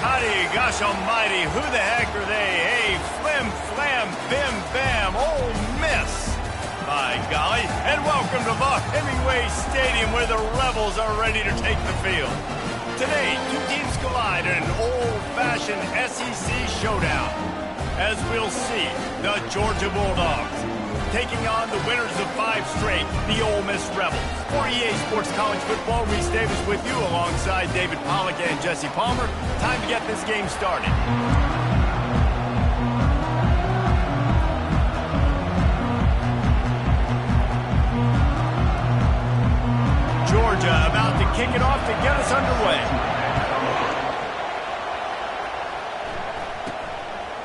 Toddy, gosh almighty, who the heck are they? Hey, flim, flam, bim, bam, Ole Miss. My golly, and welcome to Buck Hemingway Stadium where the Rebels are ready to take the field. Today, two teams collide in an old-fashioned SEC showdown. As we'll see, the Georgia Bulldogs taking on the winners of 5 straight, the Ole Miss Rebels. For EA Sports College Football, Reese Davis with you alongside David Pollack and Jesse Palmer. Time to get this game started. Georgia about to kick it off to get us underway.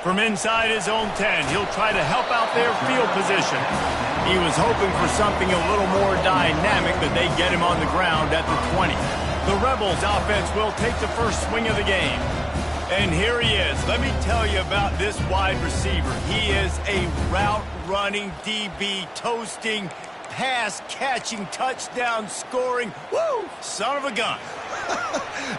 From inside his own 10, he'll try to help out their field position. He was hoping for something a little more dynamic, but they get him on the ground at the 20. The Rebels offense will take the first swing of the game. And here he is. Let me tell you about this wide receiver. He is a route-running DB, toasting, pass-catching, touchdown-scoring, woo, son of a gun.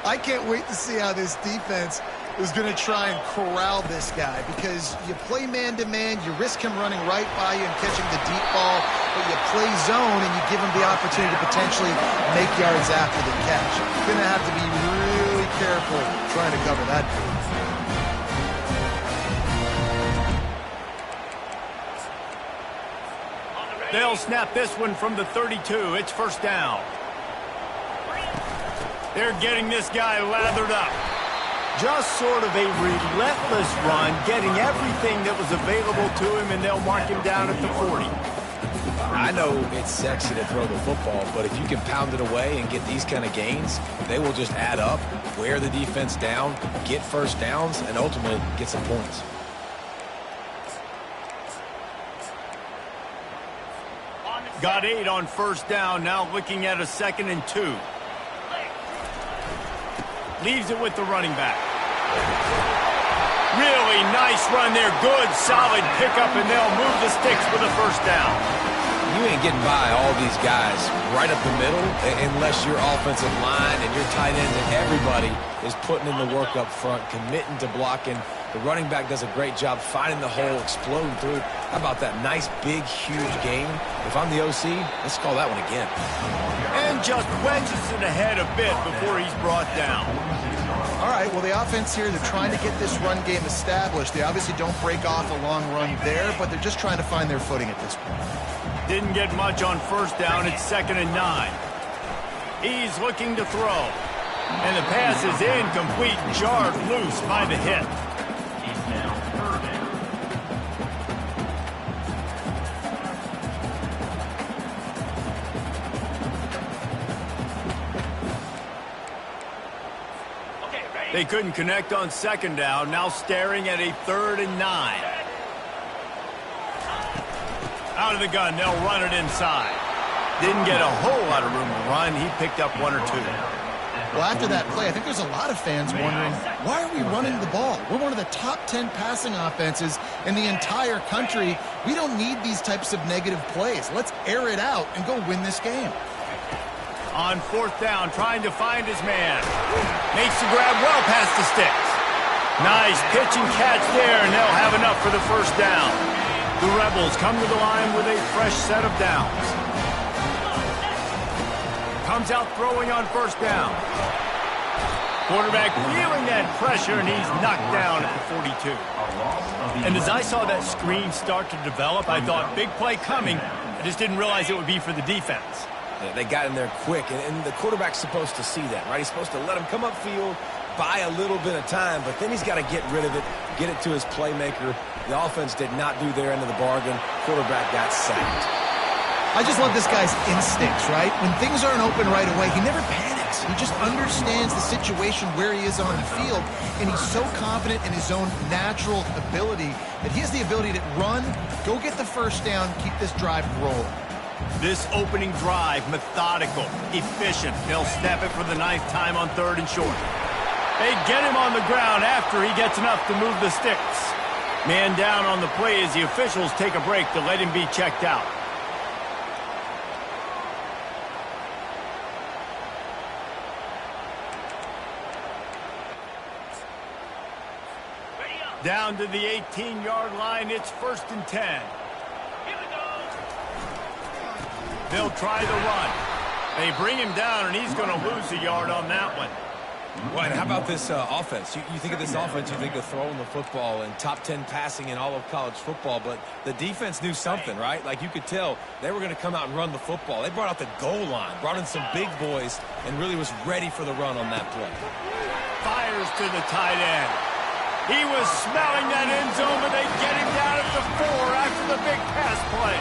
I can't wait to see how this defense is going to try and corral this guy, because you play man-to-man, you risk him running right by you and catching the deep ball, but you play zone and you give him the opportunity to potentially make yards after the catch. You're going to have to be really careful trying to cover that. They'll snap this one from the 32. It's first down. They're getting this guy lathered up. Just sort of a relentless run, getting everything that was available to him, and they'll mark him down at the 40. I know it's sexy to throw the football, but if you can pound it away and get these kind of gains, they will just add up, wear the defense down, get first downs, and ultimately get some points. Got 8 on first down, now looking at a 2nd and 2. Leaves it with the running back. Really nice run there. Good, solid pickup, and they'll move the sticks for the first down. You ain't getting by all these guys right up the middle unless your offensive line and your tight ends and everybody is putting in the work up front, committing to blocking. The running back does a great job finding the hole, exploding through. How about that nice, big, huge gain? If I'm the OC, let's call that one again. And just wedges it ahead a bit before he's brought down. All right, well, the offense here, they're trying to get this run game established. They obviously don't break off a long run there, but they're just trying to find their footing at this point. Didn't get much on first down. It's 2nd and 9. He's looking to throw. And the pass is incomplete, jarred loose by the hit. They couldn't connect on 2nd down, now staring at a 3rd and 9. Out of the gun, they'll run it inside. Didn't get a whole lot of room to run. He picked up 1 or 2. Well, after that play, I think there's a lot of fans wondering, why are we running the ball? We're one of the top 10 passing offenses in the entire country. We don't need these types of negative plays. Let's air it out and go win this game. On 4th down, trying to find his man. Makes the grab well past the sticks. Nice pitch and catch there, and they'll have enough for the first down. The Rebels come to the line with a fresh set of downs. Comes out throwing on first down. Quarterback feeling that pressure, and he's knocked down at the 42. And as I saw that screen start to develop, I thought, big play coming. I just didn't realize it would be for the defense. Yeah, they got in there quick, and the quarterback's supposed to see that, right? He's supposed to let him come upfield, buy a little bit of time, but then he's got to get rid of it, get it to his playmaker. The offense did not do their end of the bargain. Quarterback got sacked. I just love this guy's instincts, right? When things aren't open right away, he never panics. He just understands the situation where he is on the field, and he's so confident in his own natural ability that he has the ability to run, go get the first down, keep this drive rolling. This opening drive, methodical, efficient. They'll snap it for the 9th time on 3rd and short. They get him on the ground after he gets enough to move the sticks. Man down on the play as the officials take a break to let him be checked out. Down to the 18-yard line, it's 1st and 10. They'll try the run. They bring him down, and he's going to lose a yard on that one. Well, and how about this offense? You think of this offense, you think of throwing the football and top 10 passing in all of college football, but the defense knew something, right? Like you could tell they were going to come out and run the football. They brought out the goal line, brought in some big boys, and really was ready for the run on that play. Fires to the tight end. He was smelling that end zone, but they get him down at the 4 after the big pass play.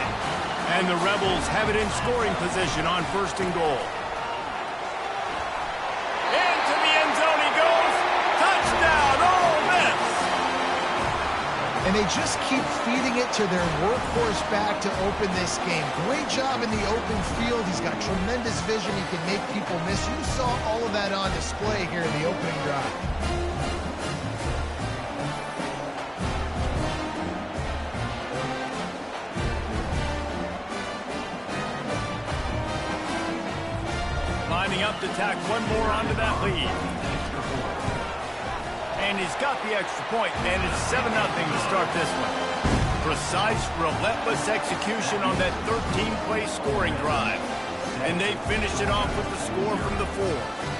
And the Rebels have it in scoring position on 1st and goal. Into the end zone he goes. Touchdown, Ole Miss. And they just keep feeding it to their workhorse back to open this game. Great job in the open field. He's got tremendous vision. He can make people miss. You saw all of that on display here in the opening drive. Lining up to tack one more onto that lead. And he's got the extra point, and it's 7-0 to start this one. Precise, relentless execution on that 13-play scoring drive. And they finish it off with the score from the 4.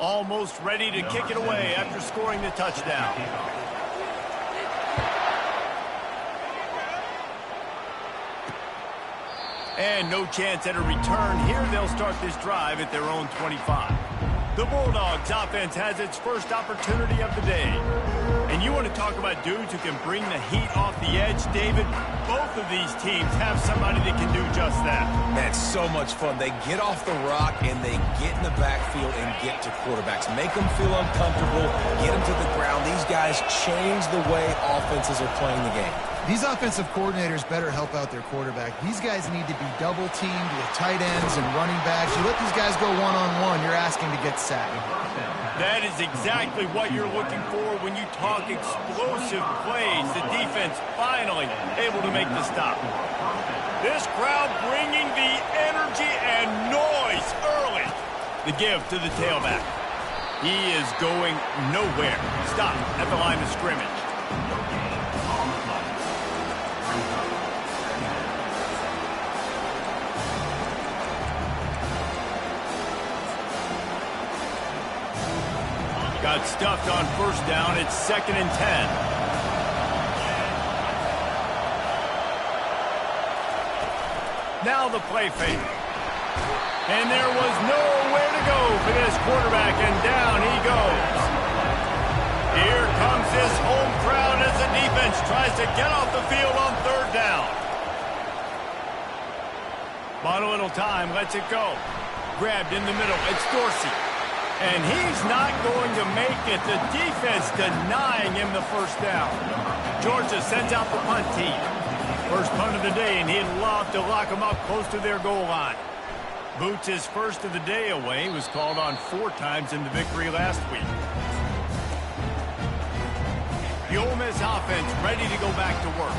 Almost ready to kick it away after scoring the touchdown. And no chance at a return. Here they'll start this drive at their own 25. The Bulldogs offense has its first opportunity of the day. And you want to talk about dudes who can bring the heat off the edge, David? Both of these teams have somebody that can do just that. That's so much fun. They get off the rock and they get in the backfield and get to quarterbacks. Make them feel uncomfortable, get them to the ground. These guys change the way offenses are playing the game. These offensive coordinators better help out their quarterback. These guys need to be double-teamed with tight ends and running backs. You let these guys go one-on-one, you're asking to get sacked. That is exactly what you're looking for when you talk explosive plays. The defense finally able to make the stop. This crowd bringing the energy and noise early. The give to the tailback. He is going nowhere. Stop at the line of scrimmage. Got stuffed on 1st down. It's 2nd and 10. Now the play fake. And there was nowhere to go for this quarterback, and down he goes. Here comes this home crowd as the defense tries to get off the field on 3rd down. Bought a little time, lets it go. Grabbed in the middle. It's Dorsey. And he's not going to make it. The defense denying him the 1st down. Georgia sends out the punt team. First punt of the day, and he'd love to lock them up close to their goal line. Boots his first of the day away. Was called on 4 times in the victory last week. The Ole Miss offense ready to go back to work.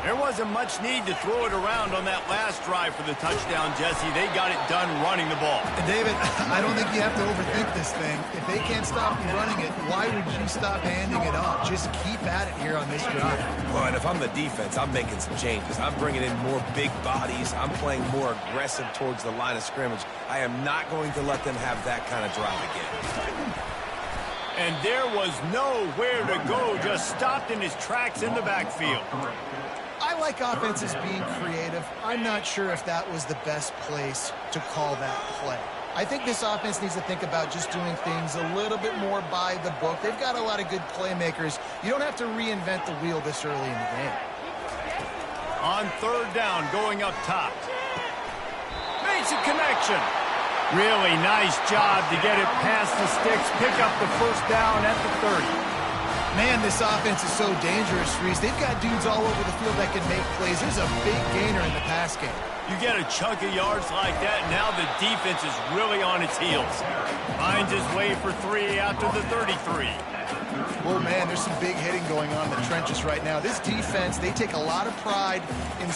There wasn't much need to throw it around on that last drive for the touchdown, Jesse. They got it done running the ball. And David, I don't think you have to overthink this thing. If they can't stop you running it, why would you stop handing it off? Just keep at it here on this drive. Well, and if I'm the defense, I'm making some changes. I'm bringing in more big bodies. I'm playing more aggressive towards the line of scrimmage. I am not going to let them have that kind of drive again. And there was nowhere to go, just stopped in his tracks in the backfield. I like offenses being creative. I'm not sure if that was the best place to call that play. I think this offense needs to think about just doing things a little bit more by the book. They've got a lot of good playmakers. You don't have to reinvent the wheel this early in the game. On 3rd down, going up top. makes a connection. Really nice job to get it past the sticks, pick up the first down at the 30. Man, this offense is so dangerous, Reese. They've got dudes all over the field that can make plays. There's a big gainer in the pass game. You get a chunk of yards like that, now the defense is really on its heels. Finds his way for 3 after the 33. Oh, man, there's some big hitting going on in the trenches right now. This defense, they take a lot of pride in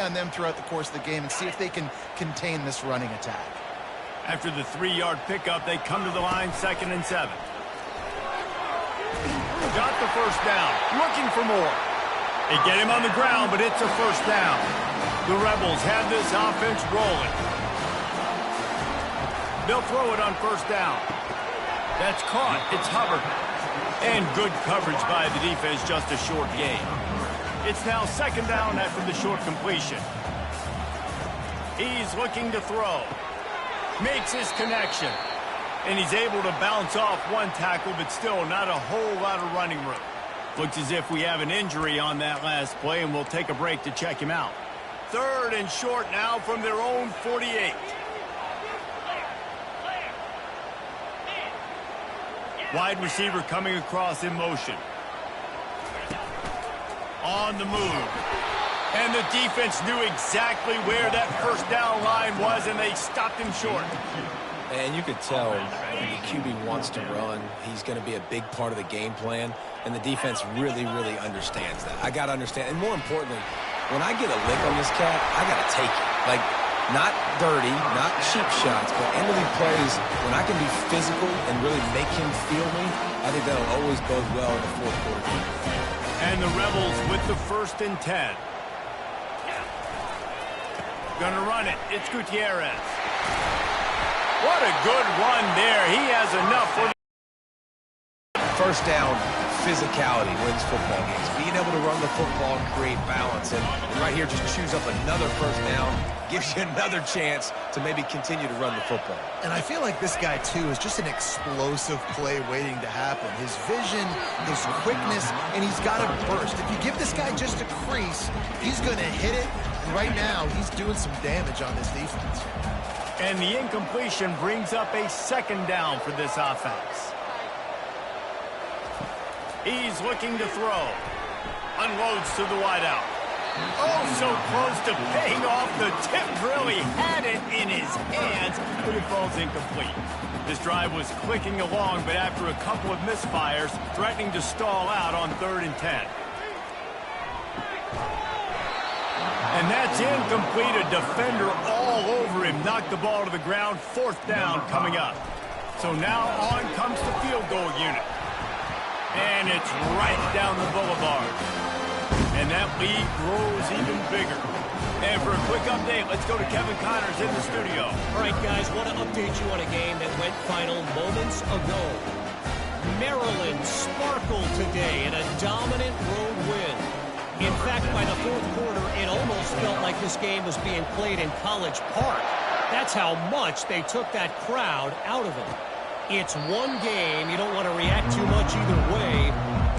on them throughout the course of the game and see if they can contain this running attack. After the 3-yard pickup, they come to the line, 2nd and 7. Got the first down, looking for more. They get him on the ground, but it's a first down. The Rebels have this offense rolling. They'll throw it on first down. That's caught. It's Hubbard. And good coverage by the defense, just a short gain. It's now 2nd down after the short completion. He's looking to throw. Makes his connection. And he's able to bounce off one tackle, but still not a whole lot of running room. Looks as if we have an injury on that last play, and we'll take a break to check him out. 3rd and short now from their own 48. Wide receiver coming across in motion. On the move. And the defense knew exactly where that first down line was, and they stopped him short. And you could tell when the QB wants to run, he's going to be a big part of the game plan, and the defense really, really understands that. I got to understand, and more importantly, when I get a lick on this cat, I got to take it. Like, not dirty, not cheap shots, but end-of-the plays, when I can be physical and really make him feel me, I think that'll always bode well in the 4th quarter. And the Rebels with the 1st and 10. Gonna run it. It's Gutierrez. What a good run there. He has enough for the first down. Physicality wins football games. Being able to run the football and create balance. And right here, just choose up another first down. Gives you another chance to maybe continue to run the football. And I feel like this guy, too, is just an explosive play waiting to happen. His vision, his quickness, and he's got a burst. If you give this guy just a crease, he's going to hit it. And right now, he's doing some damage on this defense. And the incompletion brings up a 2nd down for this offense. He's looking to throw. Unloads to the wideout. Oh, so close to paying off the tip drill. He had it in his hands, but it falls incomplete. This drive was clicking along, but after a couple of misfires, threatening to stall out on 3rd and 10. And that's incomplete. A defender all over him. Knocked the ball to the ground. 4th down coming up. So now on comes the field goal unit. And it's right down the boulevard. And that lead grows even bigger. And for a quick update, let's go to Kevin Connors in the studio. All right, guys, want to update you on a game that went final moments ago. Maryland sparkled today in a dominant road win. In fact, by the 4th quarter, it almost felt like this game was being played in College Park. That's how much they took that crowd out of it. It's one game. You don't want to react too much either way.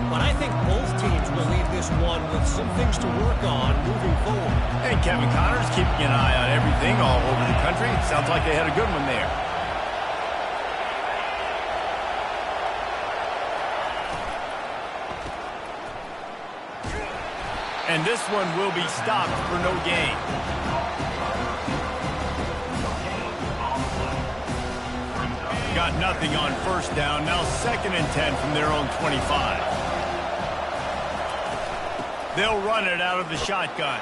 But I think both teams will leave this one with some things to work on moving forward. And Kevin Connors keeping an eye on everything all over the country. Sounds like they had a good one there. And this one will be stopped for no gain. Got nothing on first down. Now 2nd and 10 from their own 25. They'll run it out of the shotgun.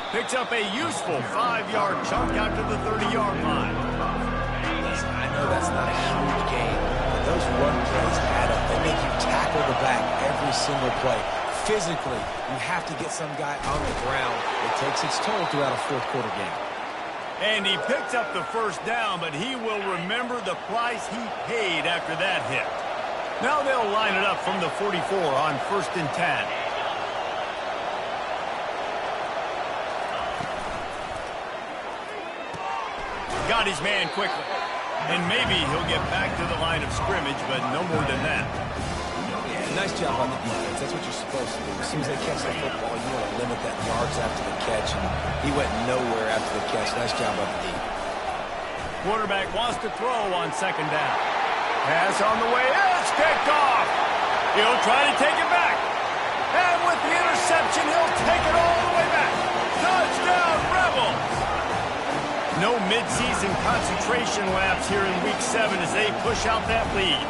Picks up a useful 5-yard chunk out to the 30-yard line. Listen, I know that's not a huge gain, but those run plays add up. They make you tackle the back every single play. Physically, you have to get some guy on the ground. It takes its toll throughout a 4th quarter game. And he picks up the first down, but he will remember the price he paid after that hit. Now they'll line it up from the 44 on 1st and 10. Got his man quickly. And maybe he'll get back to the line of scrimmage, but no more than that. Yeah, nice job on the defense. That's what you're supposed to do. As soon as they catch the football, you want to limit that yards after the catch, and he went nowhere after the catch. Nice job on the D. Quarterback wants to throw on second down. Pass on the way. It's picked off. He'll try to take it back. And with the interception, he'll take it all the way back. Touchdown, Rebels! No midseason concentration lapse here in Week 7 as they push out that lead.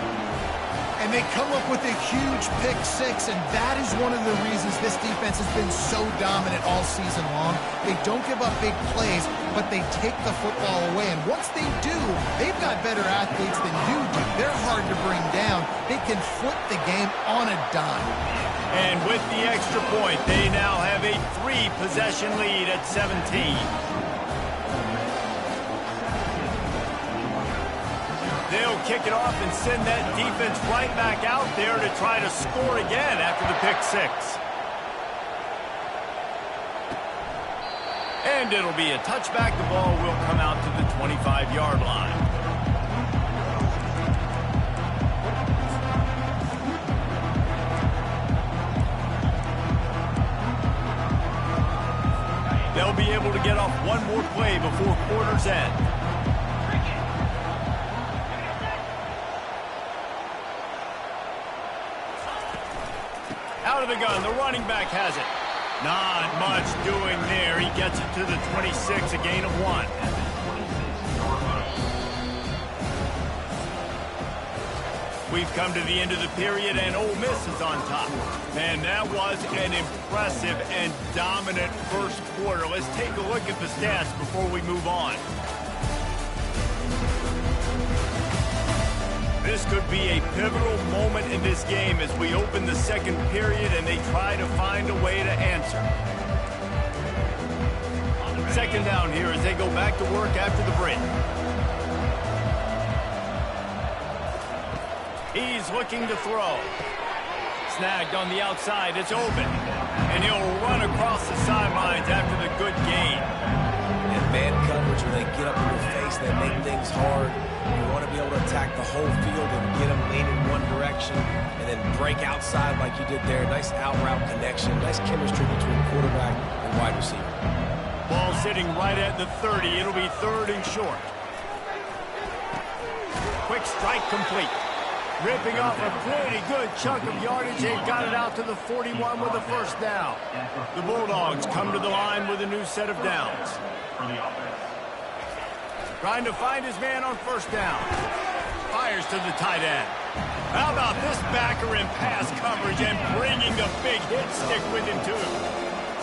And they come up with a huge pick six, and that is one of the reasons this defense has been so dominant all season long. They don't give up big plays, but they take the football away. And once they do, they've got better athletes than you do. They're hard to bring down. They can flip the game on a dime. And with the extra point, they now have a 3-possession lead at 17. They'll kick it off and send that defense right back out there to try to score again after the pick six. And it'll be a touchback. The ball will come out to the 25-yard line. They'll be able to get off one more play before quarter's end. Out of the gun, the running back has it. Not much doing there. He gets it to the 26, a gain of 1. We've come to the end of the period, and Ole Miss is on top. Man, that was an impressive and dominant first quarter. Let's take a look at the stats before we move on. This could be a pivotal moment in this game as we open the second period and they try to find a way to answer. Second down here as they go back to work after the break. He's looking to throw. Snagged on the outside. It's open. And he'll run across the sidelines after the good gain. And man coverage, when they get up in your face, they make things hard. You want to be able to attack the whole field and get them leaning one direction and then break outside like you did there. Nice out-route connection. Nice chemistry between quarterback and wide receiver. Ball sitting right at the 30. It'll be 3rd and short. Quick strike complete. Ripping off a pretty good chunk of yardage. They got it out to the 41 with a first down. The Bulldogs come to the line with a new set of downs. Trying to find his man on first down. Fires to the tight end. How about this backer in pass coverage and bringing a big hit stick with him too.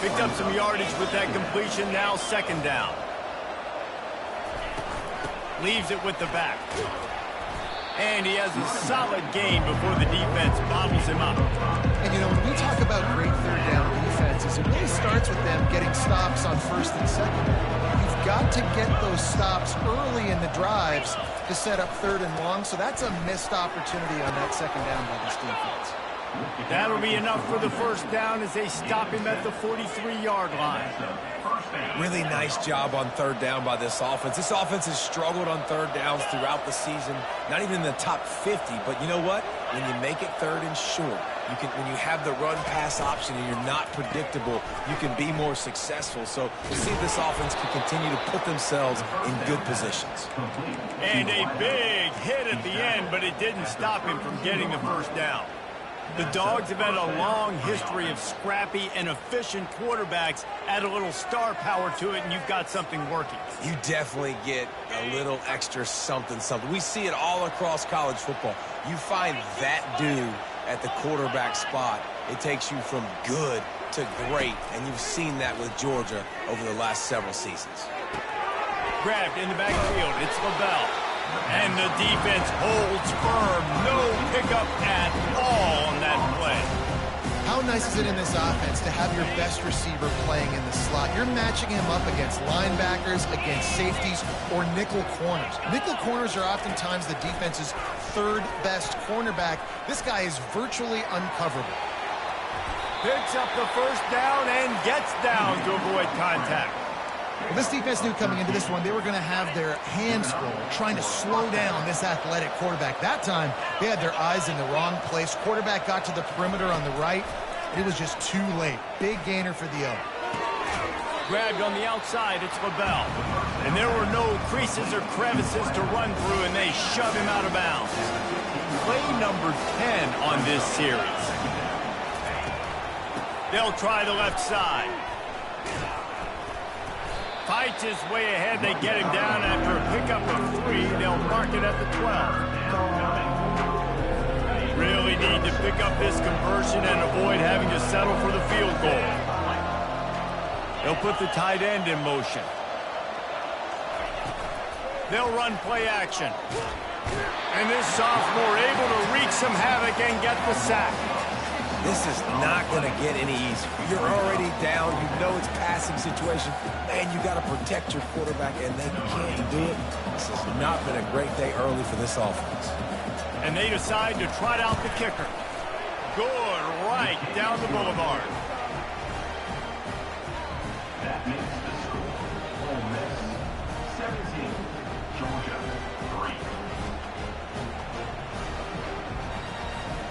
Picked up some yardage with that completion. Now 2nd down. Leaves it with the back. And he has a solid gain before the defense bottles him up. And, you know, when we talk about great third down defenses, it really starts with them getting stops on 1st and 2nd. You've got to get those stops early in the drives to set up 3rd and long, so that's a missed opportunity on that 2nd down by this defense. That'll be enough for the first down as they stop him at the 43-yard line. Really nice job on 3rd down by this offense. This offense has struggled on 3rd downs throughout the season. Not even in the top 50, but you know what? When you make it 3rd and short, when you have the run-pass option and you're not predictable, you can be more successful. So we'll see if this offense can continue to put themselves in good positions. And a big hit at the end, but it didn't stop him from getting the first down. The Dogs have had a long history of scrappy and efficient quarterbacks. Add a little star power to it, and you've got something working. You definitely get a little extra something. We see it all across college football. You find that dude at the quarterback spot, it takes you from good to great, and you've seen that with Georgia over the last several seasons. Grabbed in the backfield. It's LaBelle. And the defense holds firm. No pickup at all on that play. How nice is it in this offense to have your best receiver playing in the slot? You're matching him up against linebackers, against safeties, or nickel corners. Nickel corners are oftentimes the defense's 3rd best cornerback. This guy is virtually uncoverable. Picks up the first down and gets down to avoid contact. Well, this defense knew coming into this one they were going to have their hands full trying to slow down this athletic quarterback. That time, they had their eyes in the wrong place. Quarterback got to the perimeter on the right, and it was just too late. Big gainer for the O. Grabbed on the outside, it's LaBelle. And there were no creases or crevices to run through, and they shove him out of bounds. Play number 10 on this series. They'll try the left side. Fights his way ahead. They get him down after a pickup of 3. They'll mark it at the 12. Really need to pick up this conversion and avoid having to settle for the field goal. They'll put the tight end in motion. They'll run play action. And this sophomore able to wreak some havoc and get the sack. This is not going to get any easier. You're already down. You know it's passing situation. Man, you got to protect your quarterback, and they can't do it. This has not been a great day early for this offense. And they decide to trot out the kicker. Good, right down the boulevard. That makes the score. Ole Miss 17, Georgia 3.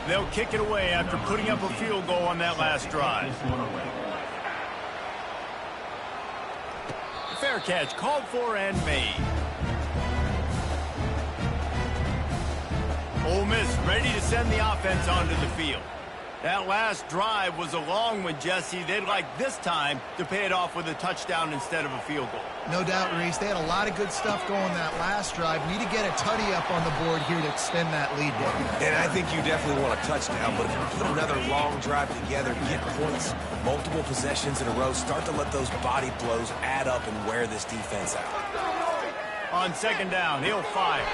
They'll kick it away after putting up a field goal on that last drive. Fair catch called for and made. Ole Miss ready to send the offense onto the field. That last drive was a long one, Jesse. They'd like this time to pay it off with a touchdown instead of a field goal. No doubt, Reese. They had a lot of good stuff going that last drive. Need to get a tutty up on the board here to extend that lead. And I think you definitely want a touchdown, but if you put another long drive together, get points, multiple possessions in a row, start to let those body blows add up and wear this defense out. On second down, he'll fire.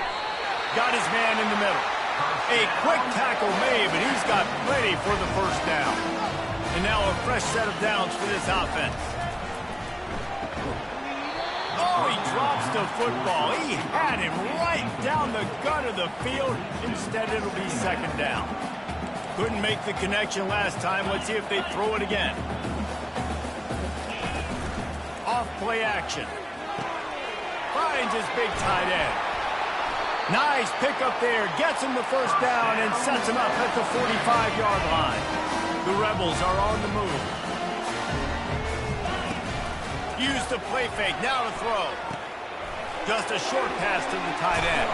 Got his man in the middle. A quick tackle made, but he's got plenty for the first down. And now a fresh set of downs for this offense. Oh, he drops the football. He had him right down the gut of the field. Instead, it'll be second down. Couldn't make the connection last time. Let's see if they throw it again. Off play action. Finds his big tight end. Nice pickup there. Gets him the first down and sets him up at the 45-yard line. The Rebels are on the move. Use the play fake. Now to throw. Just a short pass to the tight end.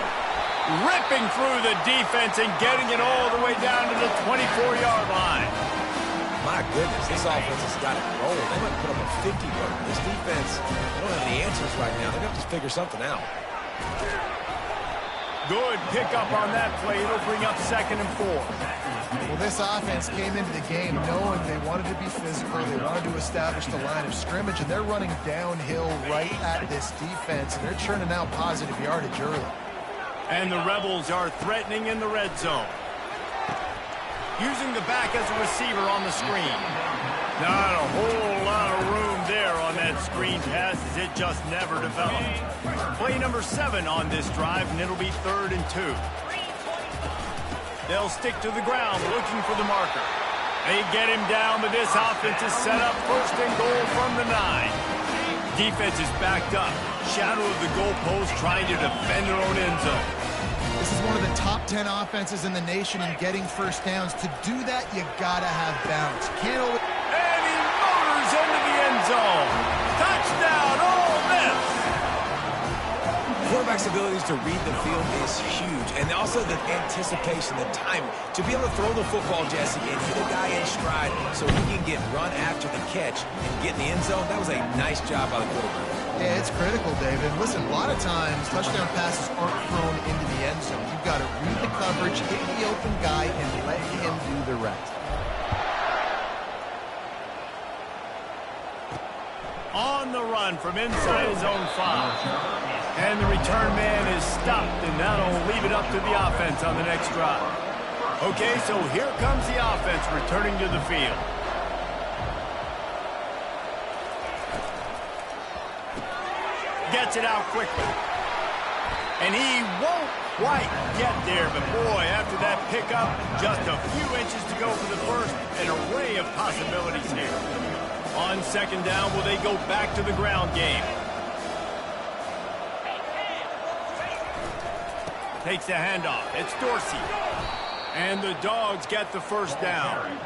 Ripping through the defense and getting it all the way down to the 24-yard line. My goodness, this offense has got it rolling. They might put up a 50-burger. This defense, they don't have any answers right now. They're going to have to figure something out. Good pickup on that play. It'll bring up 2nd and 4. Well, this offense came into the game knowing they wanted to be physical. They wanted to establish the line of scrimmage, and they're running downhill right at this defense, and they're churning out positive yardage early. And the Rebels are threatening in the red zone. Using the back as a receiver on the screen. Not a whole lot of room there on that screen pass as it just never developed. Play number 7 on this drive, and it'll be 3rd and 2. They'll stick to the ground looking for the marker. They get him down, but this offense is set up 1st and goal from the 9. Defense is backed up. Shadow of the goalpost trying to defend their own end zone. This is one of the top 10 offenses in the nation in getting first downs. To do that, you gotta have balance. Can't always... And he motors into the end zone. Touchdown, Ole Miss! Quarterback's abilities to read the field is huge, and also the anticipation, the timing. To be able to throw the football, Jesse, and hit a guy in stride so he can get run after the catch and get in the end zone, that was a nice job by the quarterback. Yeah, it's critical, David. Listen, a lot of times, touchdown passes aren't thrown into the end zone. You've got to read the coverage, hit the open guy, and let him do the rest. On the run from inside his own 5. And the return man is stopped, and that'll leave it up to the offense on the next drive. Okay, so here comes the offense returning to the field. Gets it out quickly. And he won't quite get there, but boy, after that pickup, just a few inches to go for the first, an array of possibilities here. On second down, will they go back to the ground game? Takes the handoff. It's Dorsey. And the Dogs get the first down.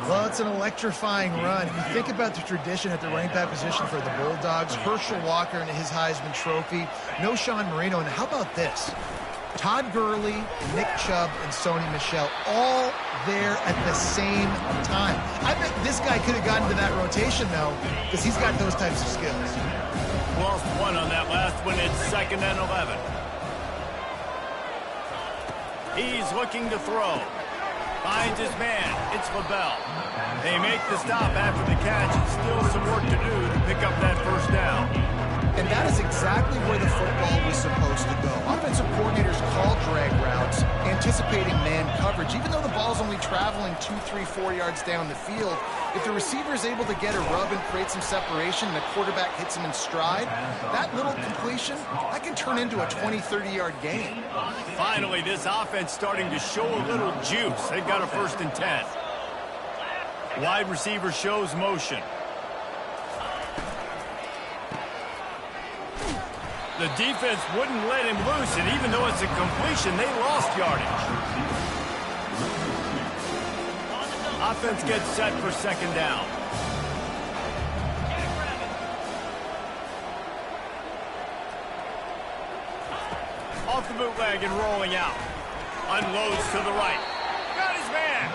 Well, it's an electrifying run. If you think about the tradition at the running back position for the Bulldogs, Herschel Walker and his Heisman Trophy, no Sean Marino, and how about this? Todd Gurley, Nick Chubb, and Sony Michel all there at the same time. I bet this guy could have gotten to that rotation, though, because he's got those types of skills. Lost one on that last one. It's 2nd and 11. He's looking to throw. Finds his man. It's LaBelle. They make the stop after the catch. Still some work to do to pick up that first down. And that is exactly where the football was supposed to go. Offensive coordinators call drag routes, anticipating man coverage. Even though the ball's only traveling 2, 3, 4 yards down the field, if the receiver is able to get a rub and create some separation and the quarterback hits him in stride, that little completion, that can turn into a 20, 30-yard gain. Finally, this offense starting to show a little juice. They've got a 1st and 10. Wide receiver shows motion. The defense wouldn't let him loose, and even though it's a completion, they lost yardage. Offense gets set for 2nd down. Off the bootleg and rolling out. Unloads to the right. Got his man.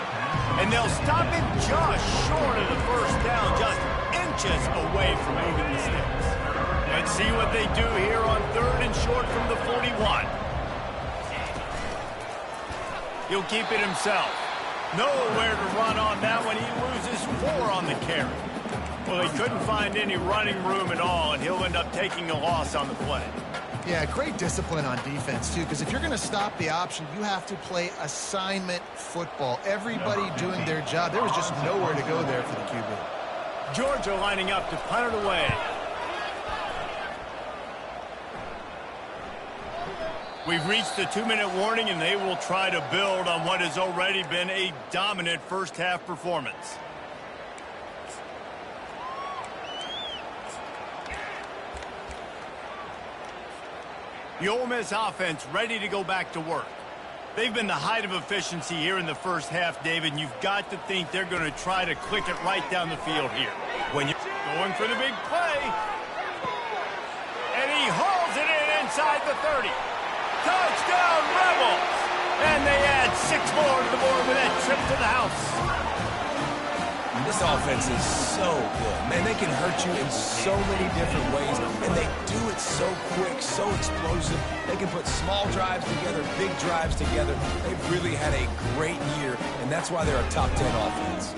And they'll stop him just short of the first down, just inches away from moving the sticks. Let's see what they do here on 3rd and short from the 41. He'll keep it himself. Nowhere to run on that one. He loses 4 on the carry. Well, he couldn't find any running room at all, and he'll end up taking a loss on the play. Yeah, great discipline on defense, too, because if you're going to stop the option, you have to play assignment football. Everybody doing their job. There was just nowhere to go there for the QB. Georgia lining up to punt it away. We've reached the 2-minute warning, and they will try to build on what has already been a dominant first-half performance. The Ole Miss offense ready to go back to work. They've been the height of efficiency here in the first half, David, and you've got to think they're going to try to click it right down the field here. When you're going for the big play, and he hauls it in inside the 30. Touchdown, Rebels! And they add 6 more to the board with that trip to the house. This offense is so good. Man, they can hurt you in so many different ways, and they do it so quick, so explosive. They can put small drives together, big drives together. They've really had a great year, and that's why they're a top 10 offense.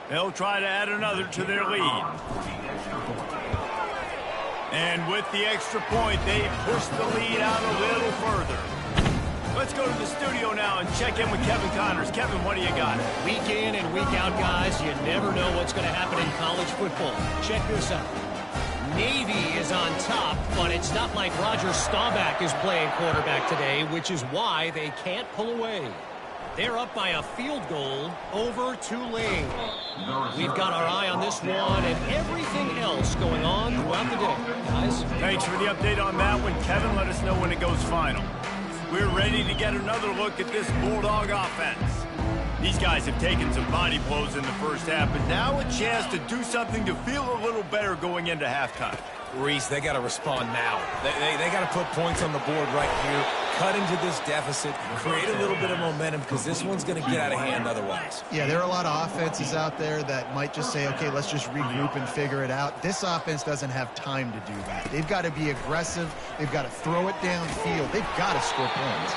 They'll try to add another to their lead. And with the extra point, they push the lead out a little further. Let's go to the studio now and check in with Kevin Connors. Kevin, what do you got? Week in and week out, guys, you never know what's going to happen in college football. Check this out. Navy is on top, but it's not like Roger Staubach is playing quarterback today, which is why they can't pull away. They're up by a field goal over Tulane. We've got our eye on this one and everything else going on throughout the day, guys. Thanks for the update on that one, Kevin. Let us know when it goes final. We're ready to get another look at this Bulldog offense. These guys have taken some body blows in the first half, but now a chance to do something to feel a little better going into halftime. Reese, they got to respond now. They got to put points on the board right here, cut into this deficit, create a little bit of momentum, because this one's going to get out of hand otherwise. Yeah, there are a lot of offenses out there that might just say, okay, let's just regroup and figure it out. This offense doesn't have time to do that. They've got to be aggressive. They've got to throw it downfield. They've got to score points.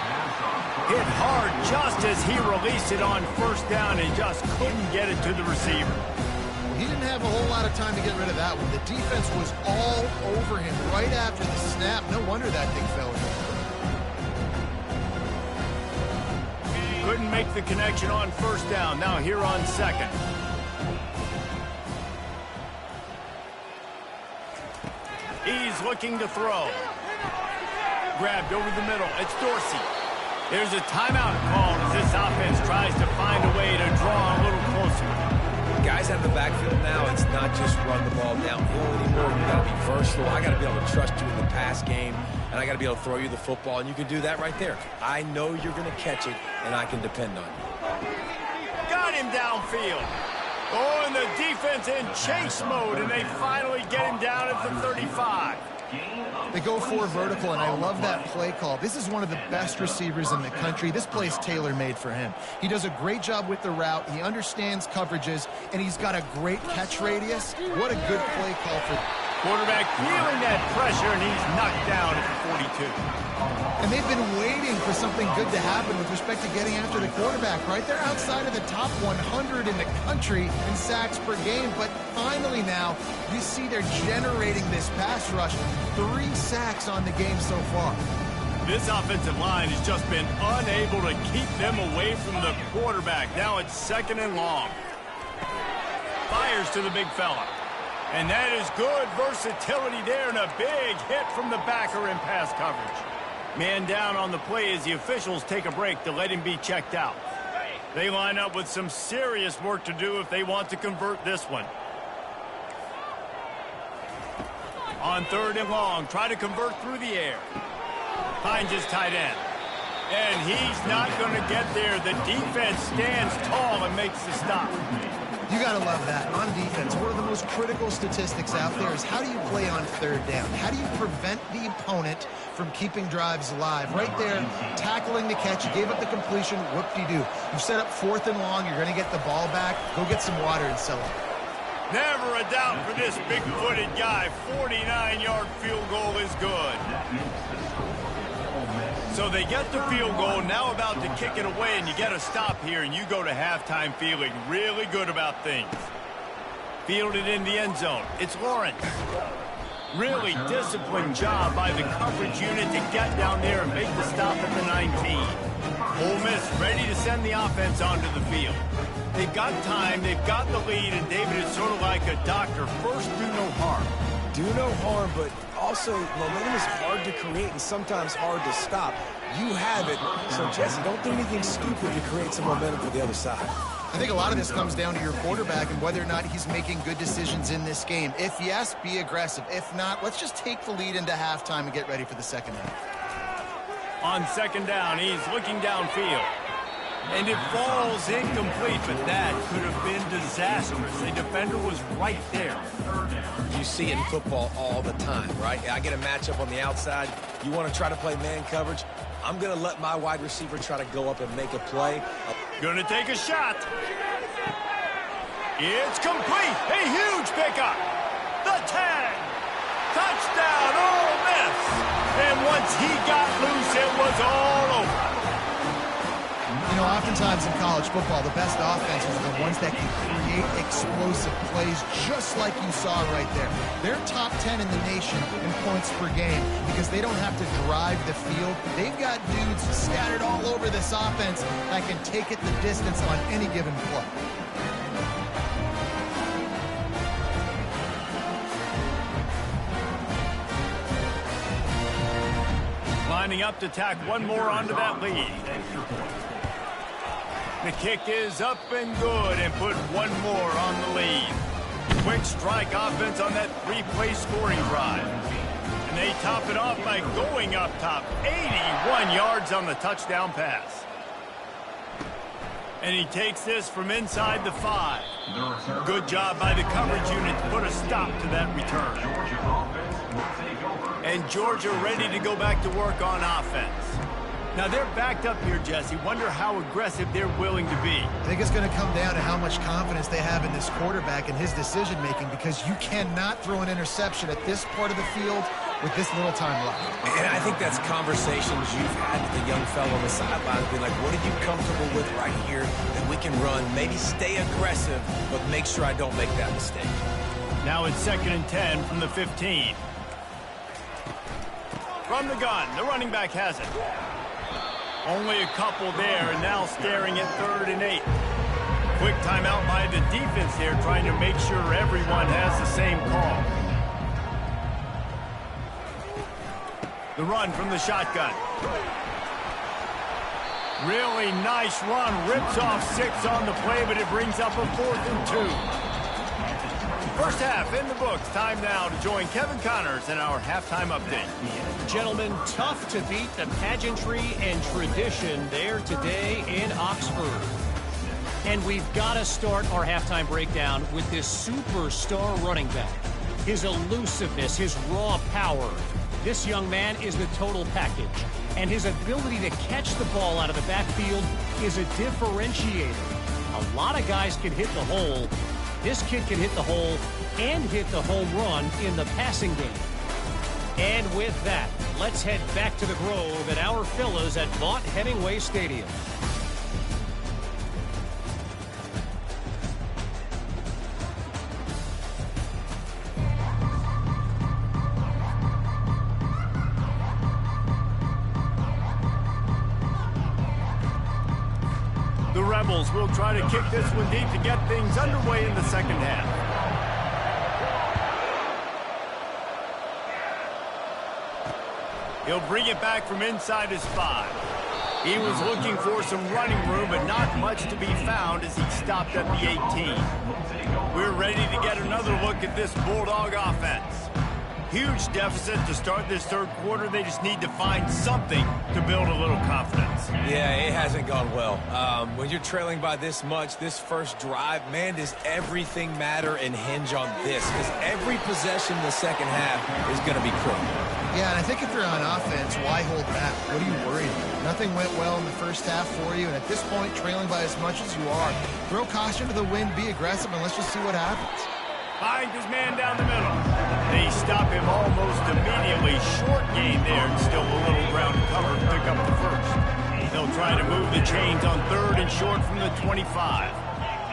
Hit hard just as he released it on first down and just couldn't get it to the receiver. He didn't have a whole lot of time to get rid of that one. The defense was all over him right after the snap. No wonder that thing fell in. couldn't make the connection on first down. Now here on second. He's looking to throw. Grabbed over the middle. It's Dorsey. There's a timeout called as this offense tries to find a way to draw a little closer. Guys out of the backfield now, it's not just run the ball downhill anymore. You got to be versatile. I got to be able to trust you in the pass game, and I got to be able to throw you the football, and you can do that right there. I know you're going to catch it, and I can depend on you. Got him downfield. Oh, and the defense in chase mode, and they finally get him down at the 35. They go for vertical, and I love that play call. This is one of the best receivers in the country. This play's tailor-made for him. He does a great job with the route. He understands coverages, and he's got a great catch radius. What a good play call for quarterback, feeling that pressure, and he's knocked down at the 42. And they've been waiting for something good to happen with respect to getting after the quarterback, right? They're outside of the top 100 in the country in sacks per game, but finally now you see they're generating this pass rush. 3 sacks on the game so far. This offensive line has just been unable to keep them away from the quarterback. Now it's second and long. Fires to the big fella. And that is good versatility there, and a big hit from the backer in pass coverage. Man down on the play as the officials take a break to let him be checked out. They line up with some serious work to do if they want to convert this one. On third and long, try to convert through the air. Finds his tight end. And he's not going to get there. The defense stands tall and makes the stop. You got to love that. On defense, one of the most critical statistics out there is how do you play on third down? How do you prevent the opponent from keeping drives alive? Right there, tackling the catch. You gave up the completion. Whoop-de-doo. You set up fourth and long. You're going to get the ball back. Go get some water and sell it. Never a doubt for this big-footed guy. 49-yard field goal is good. So they get the field goal, now about to kick it away, and you get a stop here, and you go to halftime feeling really good about things. Fielded in the end zone. It's Lawrence. Really disciplined job by the coverage unit to get down there and make the stop at the 19. Ole Miss ready to send the offense onto the field. They've got time, they've got the lead, and David is sort of like a doctor. First, do no harm. Do no harm, but also momentum is hard to create and sometimes hard to stop. You have it, so Jesse, don't do anything stupid to create some momentum for the other side. I think a lot of this comes down to your quarterback and whether or not he's making good decisions in this game. If yes, be aggressive. If not, let's just take the lead into halftime and get ready for the second half. On second down, he's looking downfield. And it falls incomplete, but that could have been disastrous. The defender was right there. You see it in football all the time, right? I get a matchup on the outside. You want to try to play man coverage? I'm going to let my wide receiver try to go up and make a play. Going to take a shot. It's complete. A huge pickup. The 10. Touchdown, Ole Miss. And once he got loose, it was all over. You know, oftentimes in college football, the best offenses are the ones that can create explosive plays just like you saw right there. They're top 10 in the nation in points per game because they don't have to drive the field. They've got dudes scattered all over this offense that can take it the distance on any given play. Lining up to tack one more onto that lead. The kick is up and good and put one more on the lead. Quick strike offense on that 3-play scoring drive. And they top it off by going up top. 81 yards on the touchdown pass. And he takes this from inside the 5. Good job by the coverage unit to put a stop to that return. And Georgia ready to go back to work on offense. Now they're backed up here, Jesse. Wonder how aggressive they're willing to be. I think it's going to come down to how much confidence they have in this quarterback and his decision-making because you cannot throw an interception at this part of the field with this little time left. And I think that's conversations you've had with the young fellow on the sideline. Be like, what are you comfortable with right here that we can run? Maybe stay aggressive, but make sure I don't make that mistake. Now it's 2nd and 10 from the 15. From the gun, the running back has it. Only a couple there, and now staring at 3rd and 8. Quick timeout by the defense here, trying to make sure everyone has the same call. The run from the shotgun. Really nice run. Rips off 6 on the play, but it brings up a 4th and 2. First half in the books. Time now to join Kevin Connors in our halftime update. Gentlemen, tough to beat the pageantry and tradition there today in Oxford. And we've got to start our halftime breakdown with this superstar running back. His elusiveness, his raw power. This young man is the total package. And his ability to catch the ball out of the backfield is a differentiator. A lot of guys can hit the hole. This kid can hit the hole and hit the home run in the passing game. And with that, let's head back to the Grove at our fellas at Vaught Hemingway Stadium. The Rebels will try to kick this one deep to get things underway in the second half. He'll bring it back from inside his 5. He was looking for some running room, but not much to be found as he stopped at the 18. We're ready to get another look at this Bulldog offense. Huge deficit to start this 3rd quarter. They just need to find something to build a little confidence. Yeah, it hasn't gone well. When you're trailing by this much, this first drive, man, does everything matter and hinge on this? Because every possession in the second half is going to be critical. Yeah, and I think if you're on offense, why hold back? What are you worried about? Nothing went well in the first half for you, and at this point, trailing by as much as you are, throw caution to the wind, be aggressive, and let's just see what happens. Finds his man down the middle. They stop him almost immediately. Short gain there, and still a little ground to cover to pick up the first. They'll try to move the chains on 3rd and short from the 25.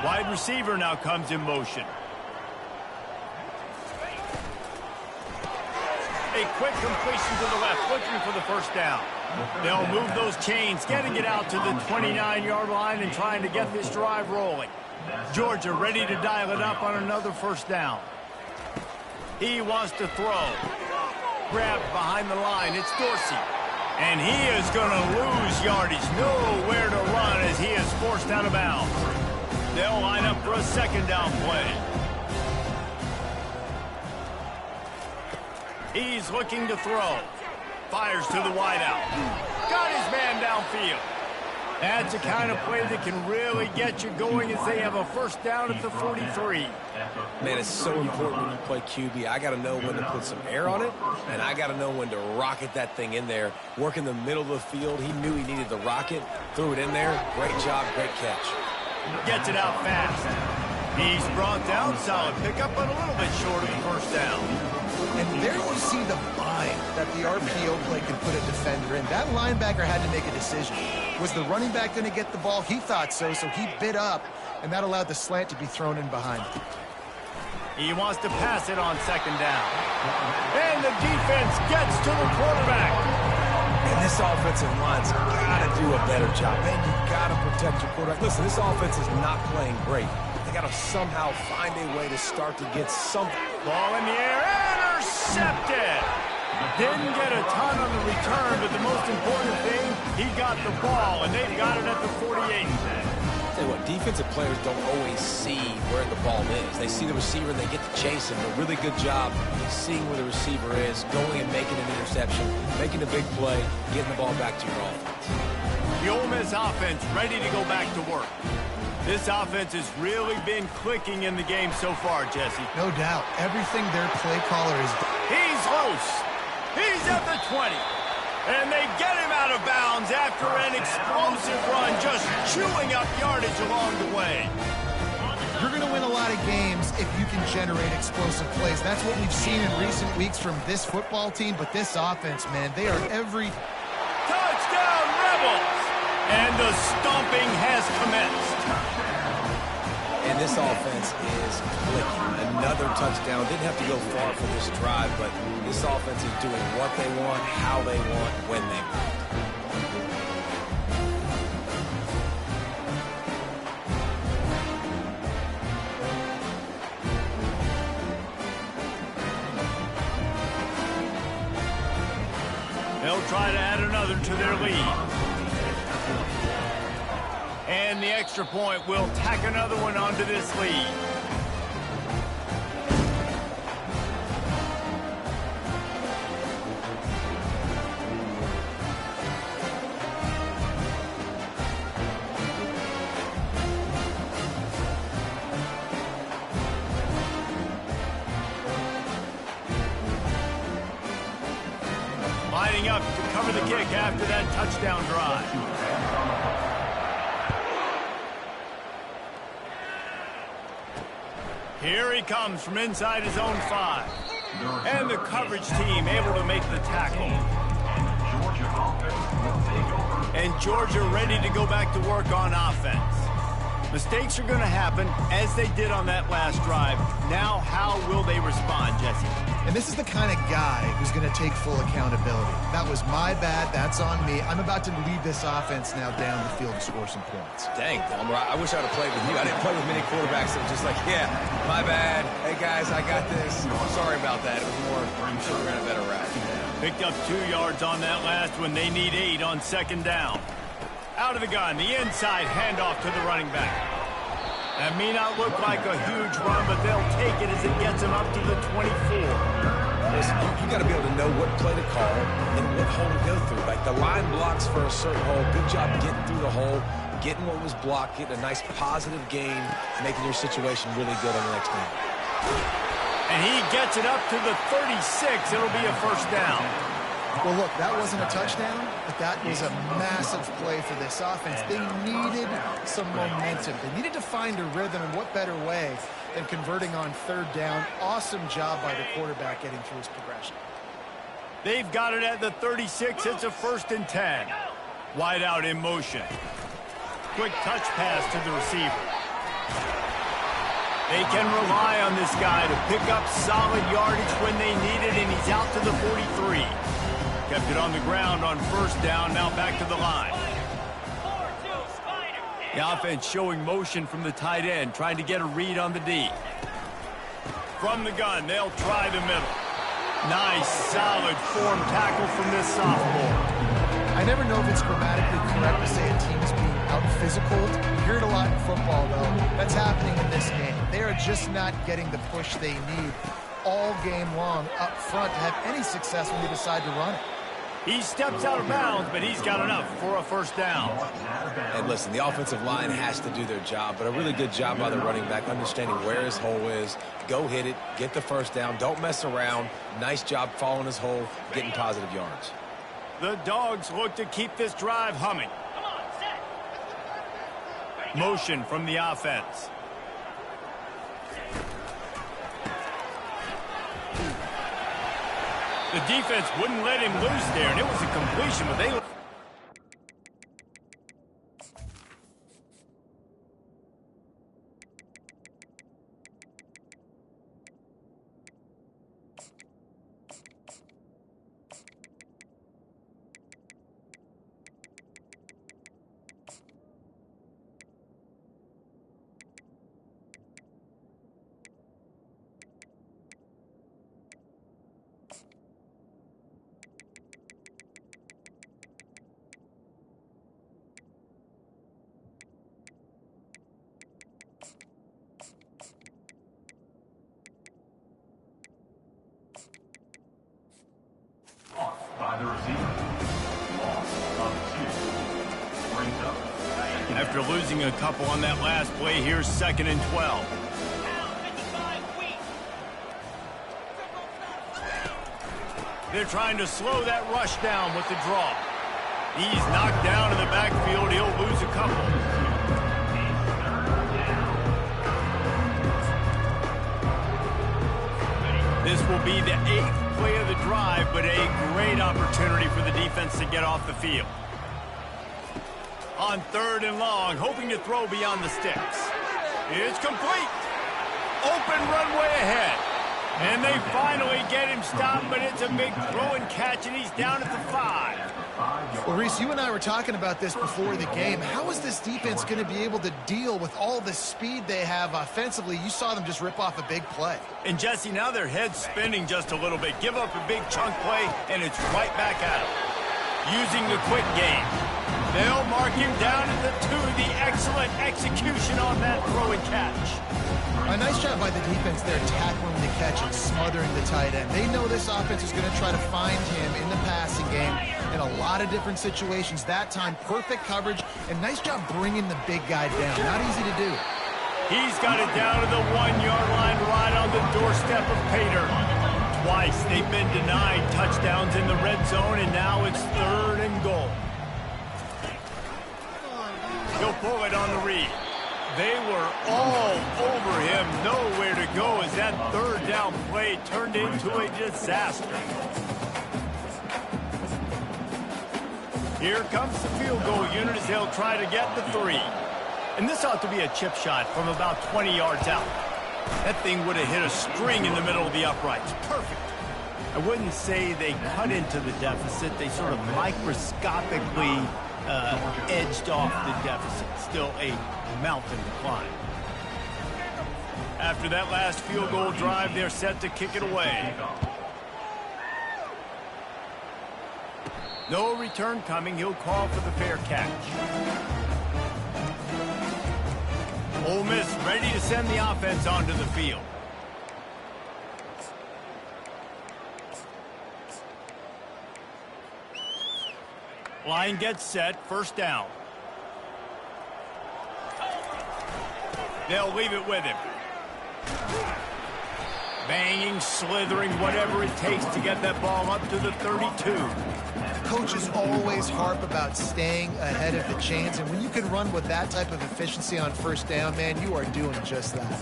Wide receiver now comes in motion. A quick completion to the left, looking for the first down. They'll move those chains, getting it out to the 29-yard line and trying to get this drive rolling. Georgia ready to dial it up on another first down. He wants to throw. Grabbed behind the line. It's Dorsey. And he is going to lose yardage. Nowhere to run as he is forced out of bounds. They'll line up for a second down play. He's looking to throw. Fires to the wideout. Got his man downfield. That's the kind of play that can really get you going as they have a first down at the 43. Man, it's so important when you play QB. I got to know when to put some air on it, and I got to know when to rocket that thing in there. Work in the middle of the field. He knew he needed the rocket, threw it in there. Great job, great catch. Gets it out fast. He's brought down, solid pickup, but a little bit short of the first down. And there you see the bind that the RPO play can put a defender in. That linebacker had to make a decision. Was the running back going to get the ball? He thought so, so he bit up, and that allowed the slant to be thrown in behind him. He wants to pass it on second down. And the defense gets to the quarterback. And this offensive line's got to do a better job. Man, you got to protect your quarterback. Listen, this offense is not playing great. They got to somehow find a way to start to get something. Ball in the air, intercepted. Didn't get a ton on the return, but the most important thing, he got the ball, and they've got it at the 48. Tell you what, defensive players don't always see where the ball is. They see the receiver and they get to chase him. A really good job seeing where the receiver is, going and making an interception, making a big play, getting the ball back to your offense. The Ole Miss offense ready to go back to work. This offense has really been clicking in the game so far, Jesse. No doubt. Everything their play caller is. He's loose. He's at the 20. And they get him out of bounds after an explosive run, just chewing up yardage along the way. You're going to win a lot of games if you can generate explosive plays. That's what we've seen in recent weeks from this football team. But this offense, man, they are every... Touchdown, Rebels! And the stomping has commenced. And this offense is clicking. Another touchdown. Didn't have to go far for this drive, but this offense is doing what they want, how they want, when they want. They'll try to add another to their lead. And the extra point will tack another one onto this lead. Lining up to cover the kick after that touchdown drive. Here he comes from inside his own 5. And the coverage team able to make the tackle. And Georgia ready to go back to work on offense. Mistakes are going to happen as they did on that last drive. Now, how will they respond, Jesse? And this is the kind of guy who's going to take full accountability. That was my bad. That's on me. I'm about to lead this offense now down the field to score some points. Dang, Palmer, I wish I would have played with you. I didn't play with many quarterbacks that were just like, yeah, my bad. Hey, guys, I got this. Sorry about that. It was more, I'm sure we're in a better route. Picked up 2 yards on that last one. They need 8 on second down. Out of the gun, the inside handoff to the running back. That may not look like a huge run, but they'll take it as it gets them up to the 24. Listen, you got to be able to know what play to call and what hole to go through. Like the line blocks for a certain hole. Good job getting through the hole, getting what was blocked, getting a nice positive gain, making your situation really good on the next game. And he gets it up to the 36. It'll be a first down. Well, look, that wasn't a touchdown, but that was a massive play for this offense. They needed some momentum. They needed to find a rhythm, and what better way than converting on third down. Awesome job by the quarterback getting through his progression. They've got it at the 36. It's a 1st and 10. Wide out in motion. Quick touch pass to the receiver. They can rely on this guy to pick up solid yardage when they need it, and he's out to the 43. Kept it on the ground on first down, now back to the line. The offense showing motion from the tight end, trying to get a read on the D. From the gun, they'll try the middle. Nice, solid form tackle from this sophomore. I never know if it's grammatically correct to say a team's being out-physical. You hear it a lot in football, though. That's happening in this game. They are just not getting the push they need all game long up front to have any success when they decide to run it. He steps out of bounds, but he's got enough for a first down. And listen, the offensive line has to do their job, but a really good job by the running back, understanding where his hole is. Go hit it, get the first down, don't mess around. Nice job following his hole, getting positive yards. The Dogs look to keep this drive humming. Motion from the offense. The defense wouldn't let him loose there, and it was a completion, but they... By the receiver. Loss of 2. Brings up. After losing a couple on that last play, here's 2nd and 12. They're trying to slow that rush down with the draw. He's knocked down in the backfield. He'll lose a couple. This will be the 8th play of the drive, but a great opportunity for the defense to get off the field. On 3rd and long, hoping to throw beyond the sticks. It's complete. Open runway ahead. And they finally get him stopped, but it's a big throw and catch, and he's down at the 5. Well, Reese, you and I were talking about this before the game. How is this defense going to be able to deal with all the speed they have offensively? You saw them just rip off a big play. And, Jesse, now their head's spinning just a little bit. Give up a big chunk play, and it's right back at them. using the quick game. They'll mark him down at the 2. The excellent execution on that throw and catch. A nice job by the defense there, tackling the catch and smothering the tight end. They know this offense is going to try to find him in the passing game in a lot of different situations. That time, perfect coverage, and nice job bringing the big guy down. Not easy to do. He's got it down to the 1-yard line right on the doorstep of Pater. Twice they've been denied touchdowns in the red zone, and now it's 3rd and goal. He'll pull it on the read. They were all over him, nowhere to go as that 3rd down play turned into a disaster. Here comes the field goal unit as they'll try to get the 3. And this ought to be a chip shot from about 20 yards out. That thing would have hit a string in the middle of the uprights. Perfect. I wouldn't say they cut into the deficit. They sort of microscopically edged off the deficit. Still a mountain to climb. After that last field goal drive, they're set to kick it away. No return coming. He'll call for the fair catch. Ole Miss ready to send the offense onto the field. Line gets set, 1st down. They'll leave it with him. Banging, slithering, whatever it takes to get that ball up to the 32. Coaches always harp about staying ahead of the chains, and when you can run with that type of efficiency on 1st down, man, you are doing just that.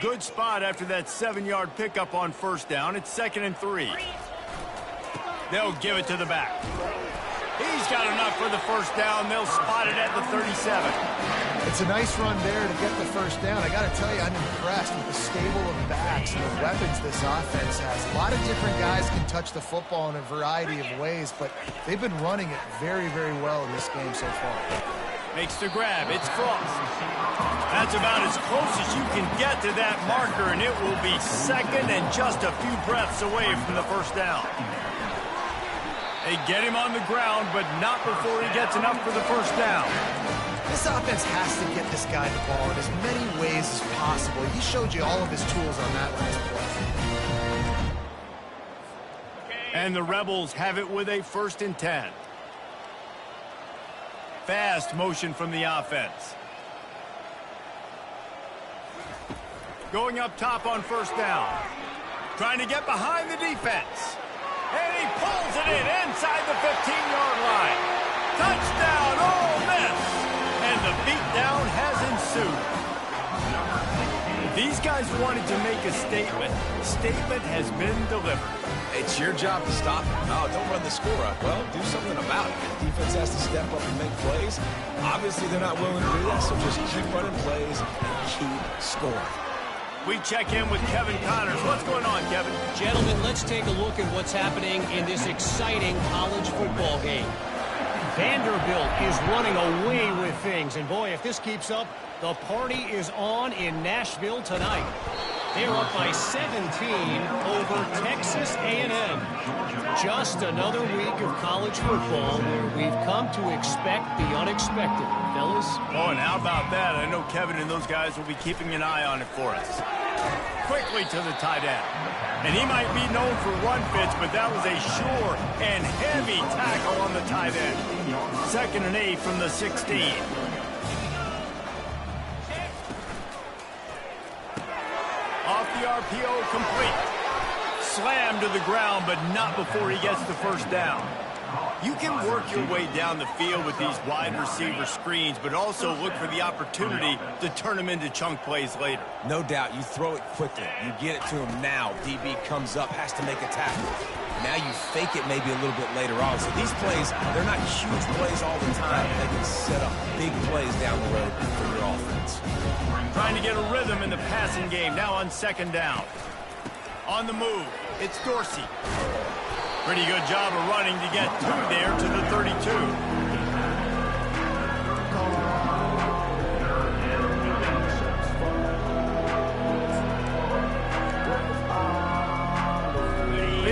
Good spot after that 7-yard pickup on 1st down. It's 2nd and 3. They'll give it to the back. He's got enough for the 1st down. They'll spot it at the 37. It's a nice run there to get the 1st down. I got to tell you, I'm impressed with the stable of backs and the weapons this offense has. A lot of different guys can touch the football in a variety of ways, but they've been running it very, very well in this game so far. Makes the grab. It's Frost. That's about as close as you can get to that marker, and it will be 2nd and just a few breaths away from the 1st down. They get him on the ground, but not before he gets enough for the 1st down. This offense has to get this guy the ball in as many ways as possible. He showed you all of his tools on that last play. And the Rebels have it with a 1st and 10. Fast motion from the offense. Going up top on 1st down. Trying to get behind the defense. And he pulls it in inside the 15-yard line. Touchdown, Ole Miss! And the beatdown has ensued. These guys wanted to make a statement. Statement has been delivered. It's your job to stop it. Oh, don't run the score up. Well, do something about it. The defense has to step up and make plays. Obviously, they're not willing to do that, so just keep running plays and keep scoring. We check in with Kevin Connors. What's going on, Kevin? Gentlemen, let's take a look at what's happening in this exciting college football game. Vanderbilt is running away with things, and boy, if this keeps up, the party is on in Nashville tonight. They're up by 17 over Texas A&M. Just another week of college football where we've come to expect the unexpected, fellas. Oh, and how about that? I know Kevin and those guys will be keeping an eye on it for us. Quickly to the tight end. And he might be known for run fits, but that was a sure and heavy tackle on the tight end. 2nd and 8 from the 16. Off the RPO, complete. Slammed to the ground, but not before he gets the 1st down. You can work your way down the field with these wide receiver screens, but also look for the opportunity to turn them into chunk plays later. No doubt, you throw it quickly. You get it to him now. DB comes up, has to make a tackle. Now you fake it maybe a little bit later on. So these plays, they're not huge plays all the time. They can set up big plays down the road for your offense. Trying to get a rhythm in the passing game, now on 2nd down. On the move, it's Dorsey. Pretty good job of running to get 2 there to the 32.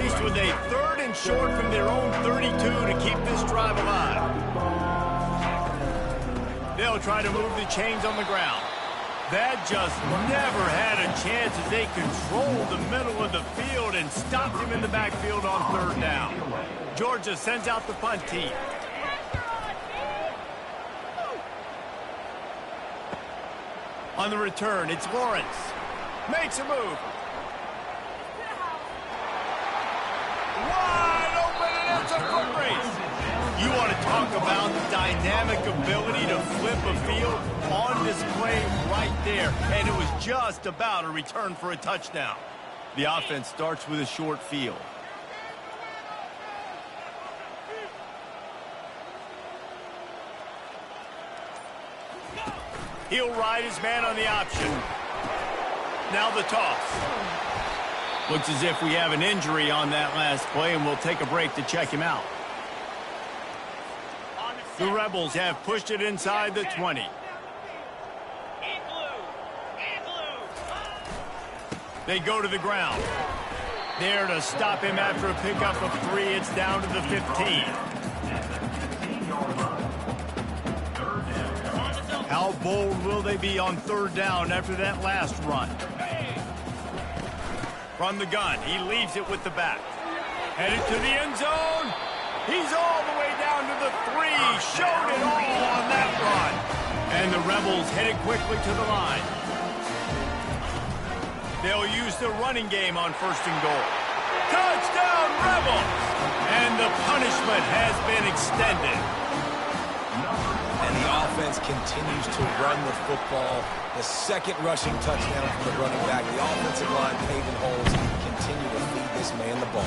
faced with a 3rd and short from their own 32 to keep this drive alive. They'll try to move the chains on the ground. That just never had a chance as they controlled the middle of the field and stopped him in the backfield on 3rd down. Georgia sends out the punt team. On the return, it's Lawrence. Makes a move. Wide open, and it's a foot race. You want to talk about dynamic ability to flip a field on display right there. And it was just about a return for a touchdown. The offense starts with a short field. He'll ride his man on the option. Now the toss. Looks as if we have an injury on that last play, and we'll take a break to check him out. The Rebels have pushed it inside the 20. They go to the ground. There to stop him after a pickup of 3. It's down to the 15. How bold will they be on 3rd down after that last run? From the gun, he leaves it with the back. Headed to the end zone. He's all the way down to the 3. Showed it all on that run. And the Rebels headed quickly to the line. They'll use the running game on 1st and goal. Touchdown, Rebels! And the punishment has been extended. And the offense continues to run the football. The 2nd rushing touchdown from the running back. The offensive line paving holes. Continue to feed this man the ball.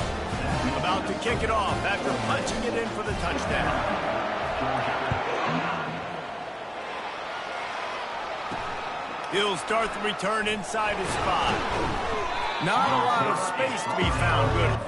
About to kick it off after punching it in for the touchdown. He'll start the return inside his 5. Not a lot of space to be found. Good.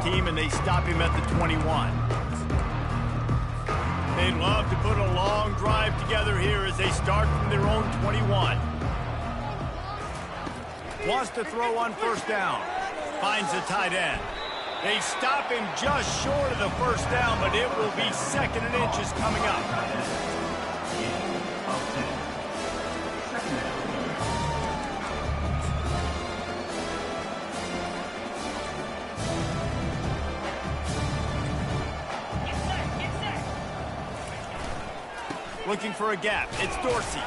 Team, and they stop him at the 21. They'd love to put a long drive together here as they start from their own 21. Wants to throw on 1st down. Finds the tight end. They stop him just short of the 1st down, but it will be 2nd and inches coming up. Looking for a gap. It's Dorsey.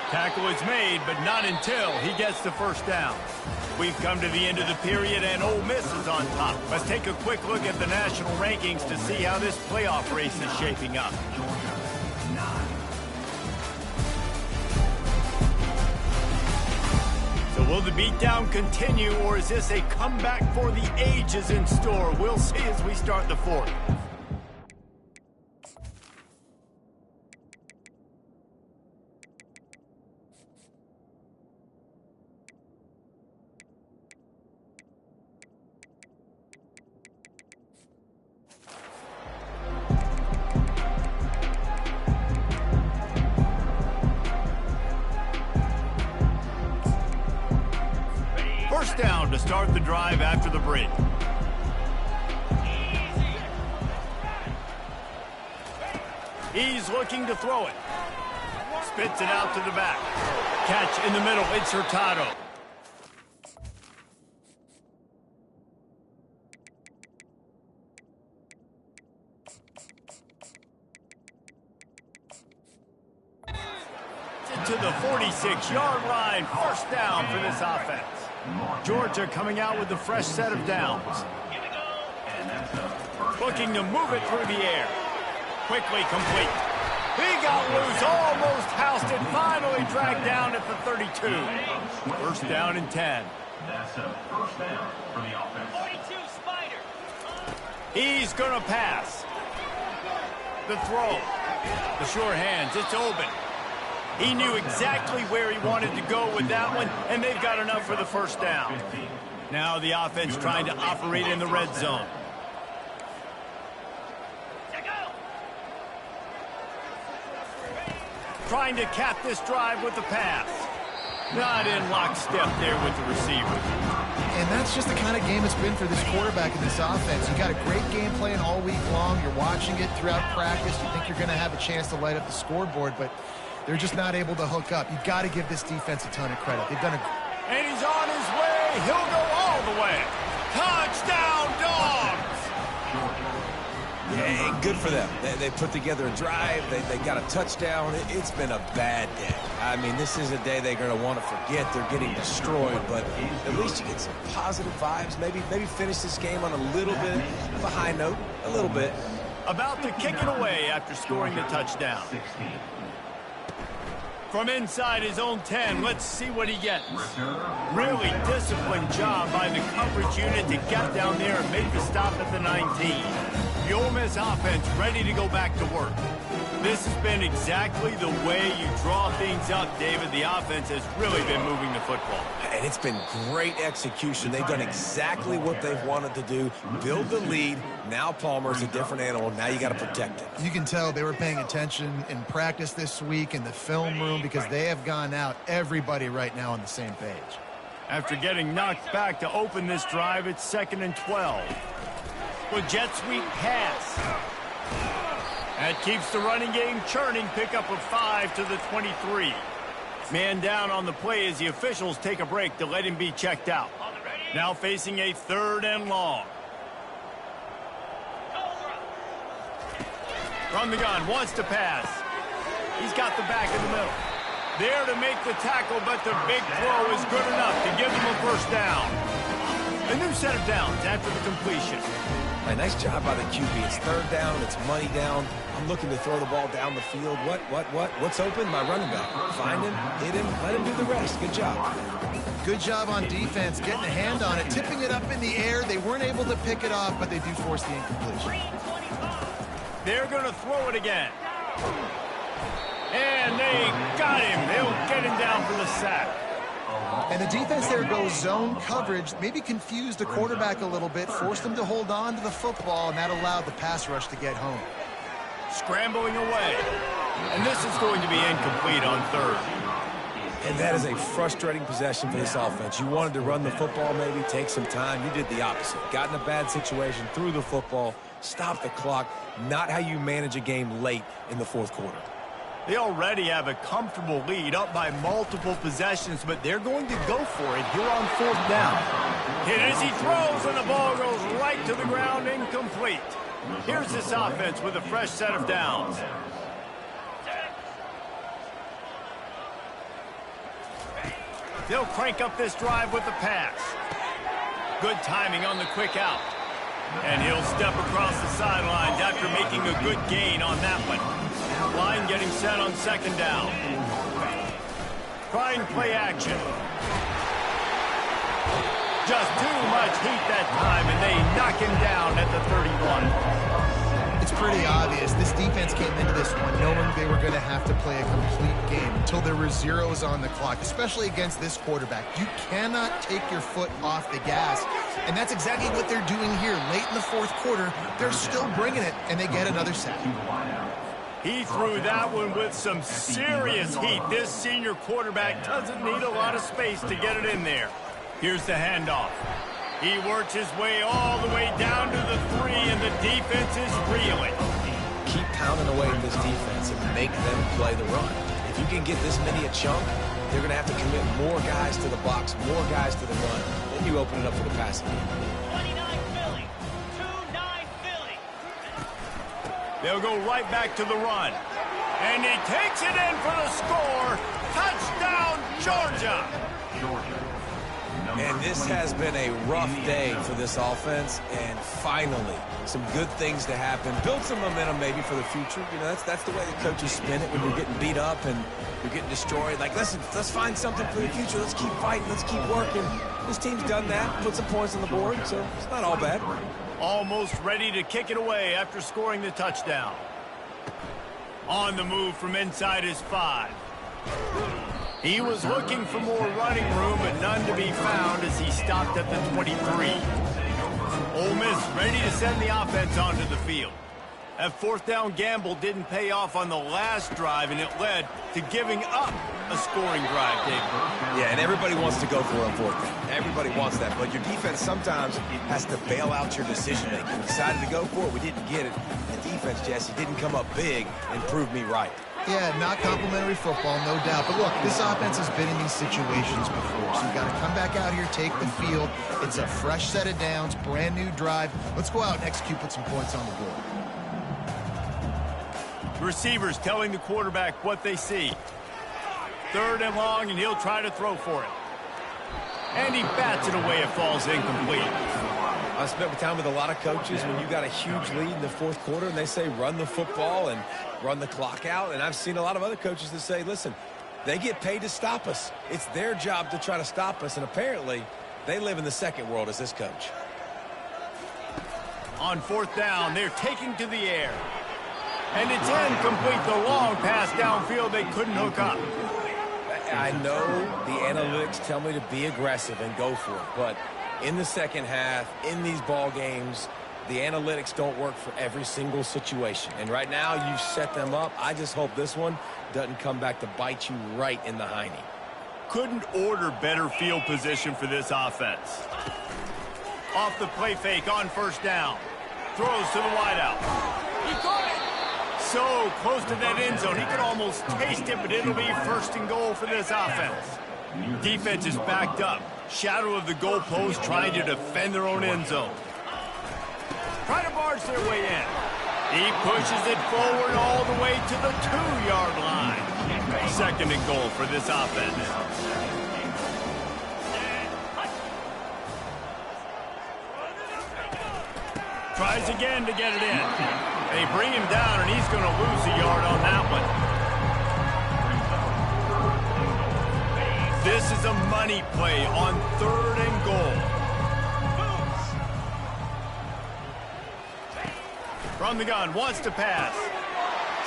Tackle is made, but not until he gets the first down. We've come to the end of the period, and Ole Miss is on top. Let's take a quick look at the national rankings to see how this playoff race is shaping up. So will the beatdown continue, or is this a comeback for the ages in store? We'll see as we start the fourth. First down to start the drive after the break. He's looking to throw it. Spits it out to the back. Catch in the middle. It's Hurtado. To the 46-yard line. First down for this offense. Georgia coming out with a fresh set of downs. Looking to move it through the air. Quickly complete. He got loose, almost housed it, finally dragged down at the 32. First down and 10. That's a first down for the offense. 42 Spider. He's going to pass. The throw. The sure hands. It's open. He knew exactly where he wanted to go with that one, and they've got enough for the first down. Now the offense trying to operate in the red zone. Trying to cap this drive with the pass. Not in lockstep there with the receiver. And that's just the kind of game it's been for this quarterback in this offense. You got a great game plan all week long. You're watching it throughout practice. You think you're going to have a chance to light up the scoreboard, but they're just not able to hook up. You've got to give this defense a ton of credit. They've done a... And he's on his way. He'll go all the way. Touchdown, Dogs! Yeah, good for them. They put together a drive. They got a touchdown. It's been a bad day. I mean, this is a day they're going to want to forget. They're getting destroyed, but at least you get some positive vibes. Maybe finish this game on a little bit of a high note. A little bit. About to kick it away after scoring the touchdown. From inside his own 10, let's see what he gets. Really disciplined job by the coverage unit to get down there and make the stop at the 19. The Ole Miss offense ready to go back to work. This has been exactly the way you draw things up, David. The offense has really been moving the football. And it's been great execution. They've done exactly what they've wanted to do. Build the lead. Now Palmer's a different animal. Now you got to protect it. You can tell they were paying attention in practice this week in the film room because they have gone out, everybody right now on the same page. After getting knocked back to open this drive, it's 2nd and 12. With jet sweep pass. That keeps the running game churning. Pickup of 5 to the 23. Man down on the play as the officials take a break to let him be checked out. Now facing a 3rd and long. From the gun, wants to pass. He's got the back in the middle. There to make the tackle, but the big throw is good enough to give them a first down. A new set of downs after the completion. Hey, nice job by the QB. It's 3rd down. It's money down. I'm looking to throw the ball down the field. What's open? My running back. Find him, hit him, let him do the rest. Good job. Good job on defense, getting a hand on it, tipping it up in the air. They weren't able to pick it off, but they do force the incompletion. They're going to throw it again. And they got him. They'll get him down for the sack. And the defense there goes zone coverage, maybe confused the quarterback a little bit, forced him to hold on to the football, and that allowed the pass rush to get home. Scrambling away. And this is going to be incomplete on 3rd. And that is a frustrating possession for this offense. You wanted to run the football, maybe take some time. You did the opposite. Got in a bad situation, threw the football, stopped the clock. Not how you manage a game late in the 4th quarter. They already have a comfortable lead, up by multiple possessions, but they're going to go for it here on 4th down. Hit as he throws, and the ball goes right to the ground, incomplete. Here's this offense with a fresh set of downs. They'll crank up this drive with the pass. Good timing on the quick out. And he'll step across the sidelines after making a good gain on that one. Line getting set on second down. Trying play action. Just too much heat that time, and they knock him down at the 31. It's pretty obvious. This defense came into this one knowing they were going to have to play a complete game until there were zeros on the clock, especially against this quarterback. You cannot take your foot off the gas, and that's exactly what they're doing here. Late in the fourth quarter, they're still bringing it, and they get another sack. He threw that one with some serious heat. This senior quarterback doesn't need a lot of space to get it in there. Here's the handoff. He works his way all the way down to the 3, and the defense is reeling. Keep pounding away at this defense and make them play the run. If you can get this many a chunk, they're going to have to commit more guys to the box, more guys to the run. Then you open it up for the passing game. 29 Philly. 2-9 Philly. They'll go right back to the run. And he takes it in for the score. Touchdown, Georgia. And this has been a rough day for this offense, and finally, some good things to happen. Build some momentum maybe for the future. You know, that's the way the coaches spin it when you're getting beat up and you're getting destroyed. Like, listen, let's find something for the future. Let's keep fighting. Let's keep working. This team's done that, put some points on the board, so it's not all bad. Almost ready to kick it away after scoring the touchdown. On the move from inside his 5. He was looking for more running room, but none to be found as he stopped at the 23. Ole Miss ready to send the offense onto the field. That fourth down gamble didn't pay off on the last drive, and it led to giving up a scoring drive, David. Yeah, and everybody wants to go for it on fourth down. Everybody wants that, but your defense sometimes has to bail out your decision-making. We decided to go for it. We didn't get it. The defense, Jesse, didn't come up big and prove me right. Yeah, not complimentary football, no doubt. But look, this offense has been in these situations before, so you've got to come back out here, take the field. It's a fresh set of downs, brand new drive. Let's go out and execute, put some points on the board. Receivers telling the quarterback what they see. 3rd and long, and he'll try to throw for it. And he bats it away. It falls incomplete. I spent time with a lot of coaches when you got a huge lead in the fourth quarter and they say run the football and run the clock out. And I've seen a lot of other coaches that say, listen, they get paid to stop us. It's their job to try to stop us. And apparently they live in the second world as this coach. On 4th down, they're taking to the air. And it's incomplete. The long pass downfield they couldn't hook up. I know the analytics tell me to be aggressive and go for it, but in the second half, in these ball games, the analytics don't work for every single situation. And right now, you've set them up. I just hope this one doesn't come back to bite you right in the hiney. Couldn't order better field position for this offense. Off the play fake on 1st down. Throws to the wideout. He caught it! So close to that end zone. He could almost taste it, but it'll be 1st and goal for this offense. Defense is backed up. Shadow of the goalpost trying to defend their own end zone. Trying to barge their way in. He pushes it forward all the way to the 2-yard line. 2nd and goal for this offense. Tries again to get it in. They bring him down, and he's going to lose a yard on that one. This is a money play on 3rd and goal. From the gun, wants to pass.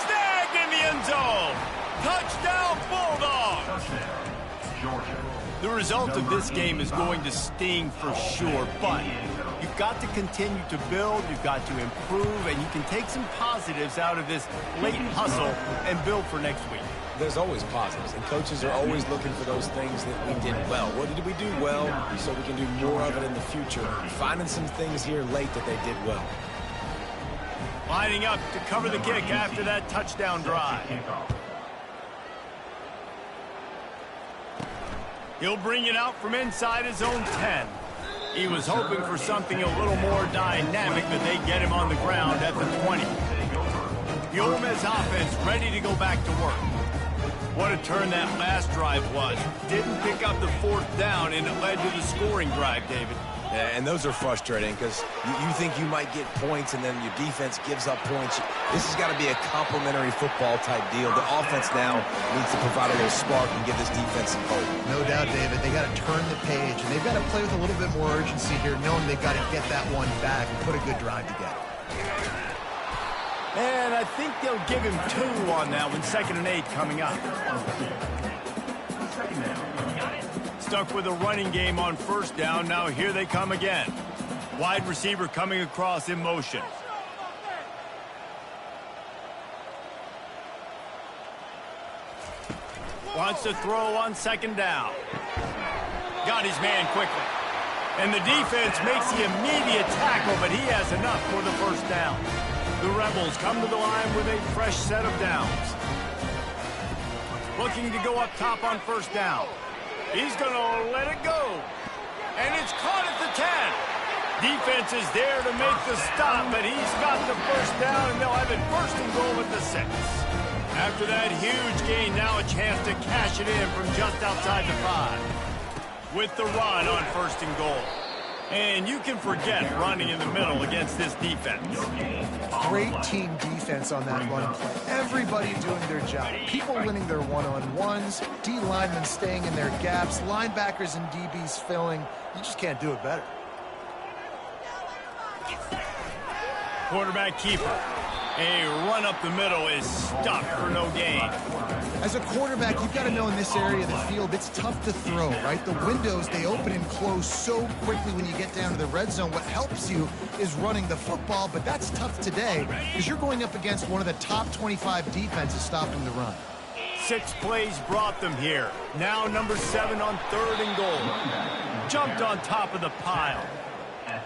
Snagged in the end zone. Touchdown, Bulldogs. The result of this game is going to sting for sure, but you've got to continue to build, you've got to improve, and you can take some positives out of this late hustle and build for next week. There's always positives, and coaches are always looking for those things that we did well. What did we do well so we can do more of it in the future? Finding some things here late that they did well. Lining up to cover the kick after that touchdown drive. He'll bring it out from inside his own 10. He was hoping for something a little more dynamic, but they get him on the ground at the 20. The Ole Miss offense ready to go back to work. What a turn that last drive was. Didn't pick up the fourth down, and it led to the scoring drive, David. Yeah, and those are frustrating because you think you might get points and then your defense gives up points. This has got to be a complementary football type deal. The offense now needs to provide a little spark and give this defense some hope. No doubt, David. They got to turn the page, and they've got to play with a little bit more urgency here, knowing they've got to get that one back and put a good drive together. And I think they'll give him 2 on that one. 2nd and 8 coming up. Stuck with a running game on first down. Now here they come again. Wide receiver coming across in motion. Wants to throw on 2nd down. Got his man quickly. And the defense makes the immediate tackle, but he has enough for the first down. The Rebels come to the line with a fresh set of downs. Looking to go up top on first down. He's going to let it go. And it's caught at the 10. Defense is there to make the stop, but he's got the first down, and they'll have it first and goal at the 6. After that huge gain, now a chance to cash it in from just outside the 5. With the run on first and goal. And you can forget running in the middle against this defense. Great team defense on that run play. Everybody doing their job. People winning their one-on-ones, D linemen staying in their gaps, linebackers and DBs filling. You just can't do it better. Quarterback keeper. A run up the middle is stuck for no gain. As a quarterback, you've got to know in this area of the field, it's tough to throw, right? The windows, they open and close so quickly when you get down to the red zone. What helps you is running the football, but that's tough today because you're going up against one of the top 25 defenses stopping the run. 6 plays brought them here. Now number 7 on 3rd and goal. Jumped on top of the pile.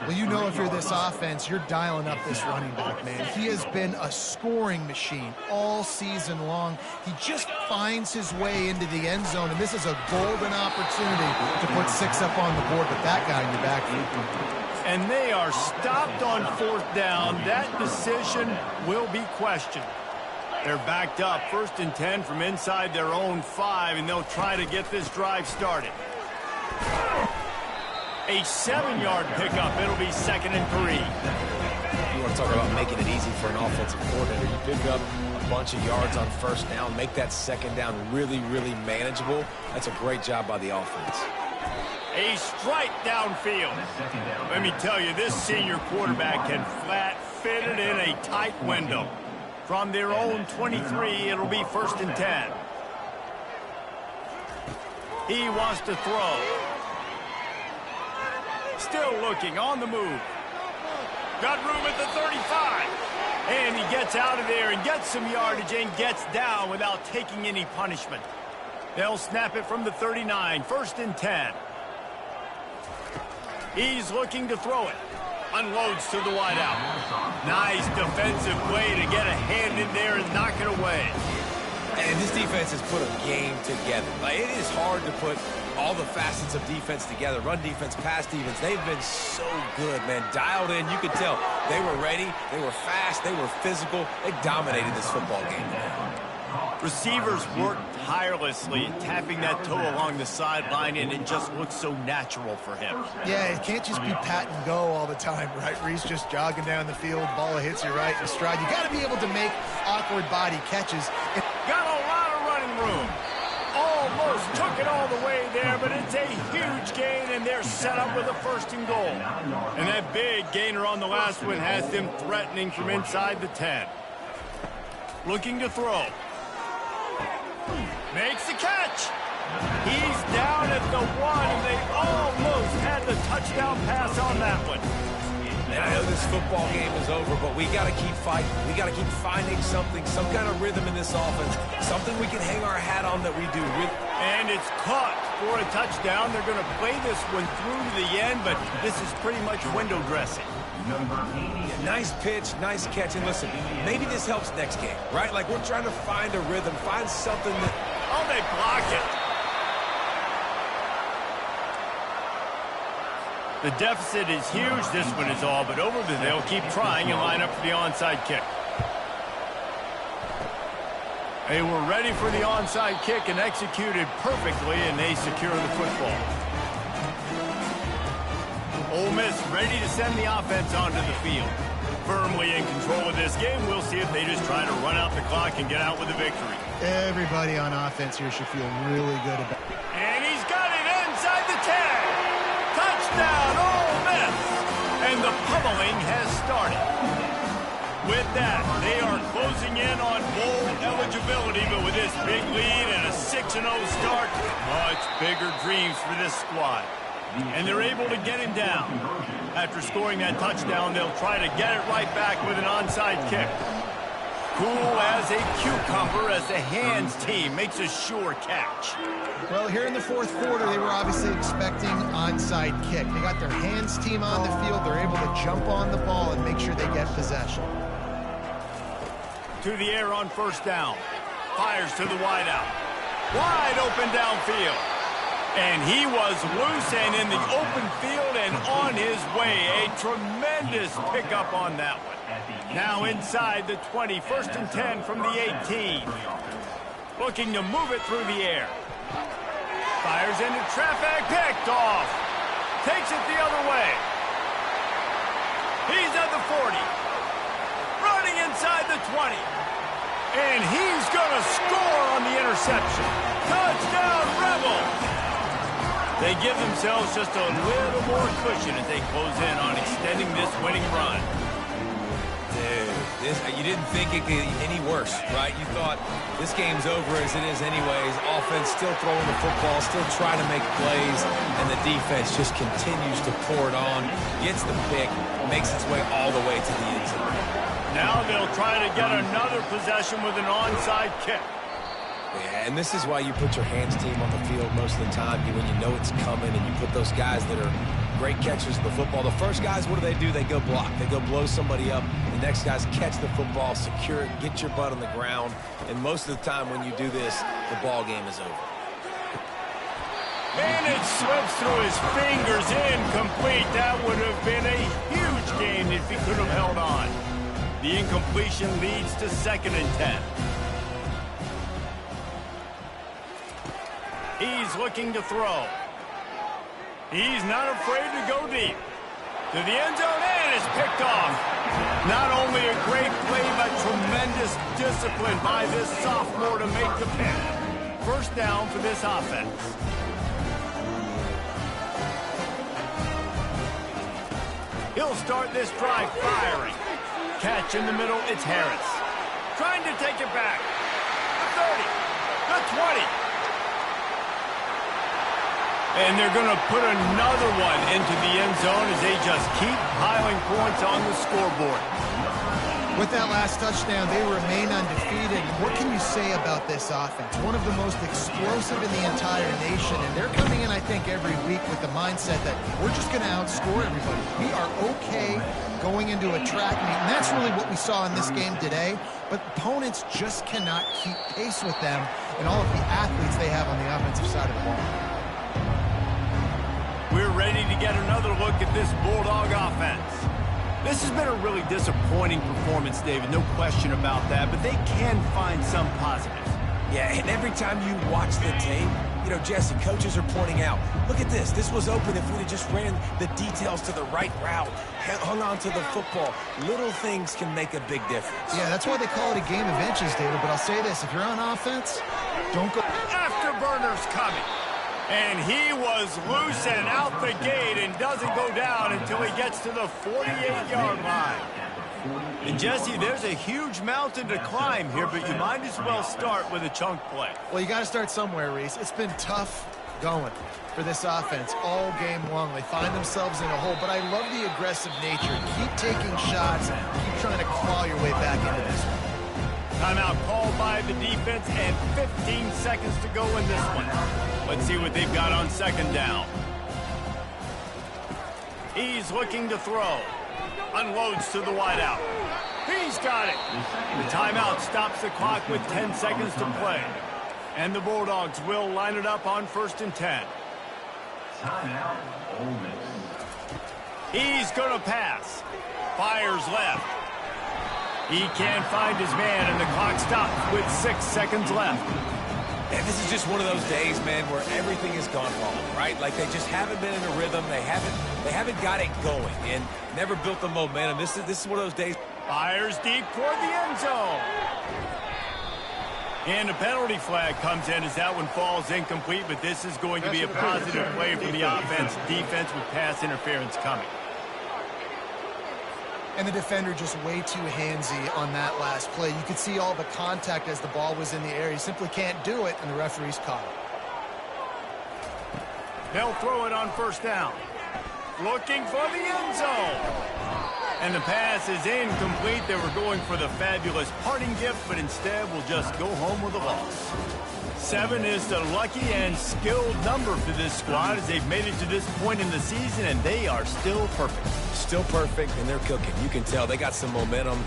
Well, you know if you're this offense, you're dialing up this running back, man. He has been a scoring machine all season long. He just finds his way into the end zone, and this is a golden opportunity to put 6 up on the board with that guy in your backfield. And they are stopped on 4th down. That decision will be questioned. They're backed up 1st and 10 from inside their own 5, and they'll try to get this drive started. A 7-yard pickup. It'll be 2nd and 3. You want to talk about making it easy for an offensive coordinator. You pick up a bunch of yards on first down, make that 2nd down really, really manageable. That's a great job by the offense. A strike downfield. Let me tell you, this senior quarterback can flat fit it in a tight window. From their own 23, it'll be 1st and 10. He wants to throw. Still looking, on the move. Got room at the 35. And he gets out of there and gets some yardage and gets down without taking any punishment. They'll snap it from the 39, 1st and 10. He's looking to throw it. Unloads to the wideout. Nice defensive play to get a hand in there and knock it away. And this defense has put a game together. Like, it is hard to put all the facets of defense together. Run defense, pass defense. They've been so good, man. Dialed in. You could tell they were ready. They were fast. They were physical. They dominated this football game. Receivers worked tirelessly, tapping that toe along the sideline, and it just looks so natural for him. Yeah, it can't just be pat and go all the time, right? Reese just jogging down the field, ball hits you right in stride. You got to be able to make awkward body catches. Got a lot of running room. Almost took it all the way there, but it's a huge gain, and they're set up with a 1st and goal. And that big gainer on the last one has them threatening from inside the 10. Looking to throw. Makes the catch. He's down at the 1, and they almost had the touchdown pass on that one. And I know this football game is over, but we got to keep fighting. We got to keep finding something, some kind of rhythm in this offense, something we can hang our hat on that we do. And it's caught for a touchdown. They're going to play this one through to the end, but this is pretty much window dressing. Nice pitch, nice catch. And listen, maybe this helps next game, right? Like, we're trying to find a rhythm, find something that... Oh, they blocked it. The deficit is huge. This one is all but over, but they'll keep trying and line up for the onside kick. They were ready for the onside kick and executed perfectly, and they secure the football. Ole Miss ready to send the offense onto the field. Firmly in control of this game. We'll see if they just try to run out the clock and get out with a victory. Everybody on offense here should feel really good about it. And he's got it inside the 10. Touchdown, Ole Miss. And the pummeling has started. With that, they are closing in on bowl eligibility, but with this big lead and a 6-0 start, much bigger dreams for this squad. And they're able to get him down. After scoring that touchdown, they'll try to get it right back with an onside kick. Cool as a cucumber as the hands team makes a sure catch. Well, here in the fourth quarter, they were obviously expecting onside kick. They got their hands team on the field. They're able to jump on the ball and make sure they get possession. To the air on first down. Fires to the wideout. Wide open downfield. And he was loose and in the open field and on his way. A tremendous pickup on that one. Now inside the 20, 1st and 10 from the 18. Looking to move it through the air. Fires into traffic, picked off. Takes it the other way. He's at the 40. Running inside the 20. And he's going to score on the interception. Touchdown, Rebels! They give themselves just a little more cushion as they close in on extending this winning run. Dude, you didn't think it could get any worse, right? You thought this game's over as it is anyways. Offense still throwing the football, still trying to make plays, and the defense just continues to pour it on, gets the pick, makes its way all the way to the end zone. Now they'll try to get another possession with an onside kick. Yeah, and this is why you put your hands team on the field most of the time when you know it's coming, and you put those guys that are great catchers of the football. The first guys, what do? They go block. They go blow somebody up. The next guys catch the football, secure it, get your butt on the ground. And most of the time when you do this, the ball game is over. And it slips through his fingers, incomplete. That would have been a huge gain if he could have held on. The incompletion leads to 2nd and 10. He's looking to throw. He's not afraid to go deep. To the end zone, and it's picked off. Not only a great play, but tremendous discipline by this sophomore to make the pick. 1st down for this offense. He'll start this drive firing. Catch in the middle, it's Harris. Trying to take it back. The 30, the 20. And they're going to put another one into the end zone as they just keep piling points on the scoreboard. With that last touchdown, they remain undefeated. What can you say about this offense? One of the most explosive in the entire nation, and they're coming in, I think, every week with the mindset that we're just going to outscore everybody. We are okay going into a track meet, and that's really what we saw in this game today. But opponents just cannot keep pace with them and all of the athletes they have on the offensive side of the ball. We're ready to get another look at this Bulldog offense. This has been a really disappointing performance, David, no question about that, but they can find some positives. Yeah, and every time you watch the tape, you know, Jesse, coaches are pointing out, look at this. This was open if we'd have just ran the details to the right route, hung on to the football. Little things can make a big difference. Yeah, that's why they call it a game of inches, David, but I'll say this. If you're on offense, don't go... Afterburners coming. And he was loose and out the gate and doesn't go down until he gets to the 48-yard line. And, Jesse, there's a huge mountain to climb here, but you might as well start with a chunk play. Well, you got to start somewhere, Reese. It's been tough going for this offense all game long. They find themselves in a hole, but I love the aggressive nature. Keep taking shots. Keep trying to claw your way back into this one. Timeout called by the defense and 15 seconds to go in this one. Let's see what they've got on 2nd down. He's looking to throw. Unloads to the wideout. He's got it. The timeout stops the clock with 10 seconds to play. And the Bulldogs will line it up on 1st and 10. Timeout, Ole Miss. He's going to pass. Fires left. He can't find his man, and the clock stops with 6 seconds left. And this is just one of those days, man, where everything has gone wrong, right? Like they just haven't been in a rhythm. They haven't got it going and never built the momentum. This is one of those days. Fires deep toward the end zone. And a penalty flag comes in as that one falls incomplete, but this is going to be a positive play for the offense. Defense with pass interference coming. And the defender just way too handsy on that last play. You could see all the contact as the ball was in the air. He simply can't do it, and the referee's caught it. They'll throw it on first down. Looking for the end zone. And the pass is incomplete. They were going for the fabulous parting gift, but instead will just go home with a loss. 7 is the lucky and skilled number for this squad as they've made it to this point in the season, and they are still perfect. Still perfect, and they're cooking. You can tell they got some momentum.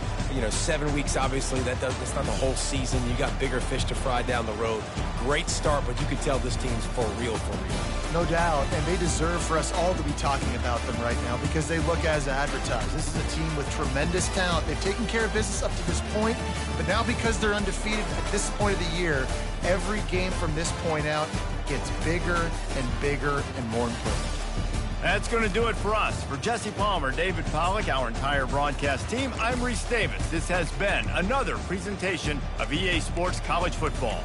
7 weeks, obviously, that's not the whole season. You got bigger fish to fry down the road. Great start, but you can tell this team's for real, for real. No doubt, and they deserve for us all to be talking about them right now because they look as advertised. This is a team with tremendous talent. They've taken care of business up to this point, but now because they're undefeated at this point of the year, every game from this point out gets bigger and bigger and more important. That's going to do it for us. For Jesse Palmer, David Pollack, our entire broadcast team, I'm Reese Davis. This has been another presentation of EA Sports College Football.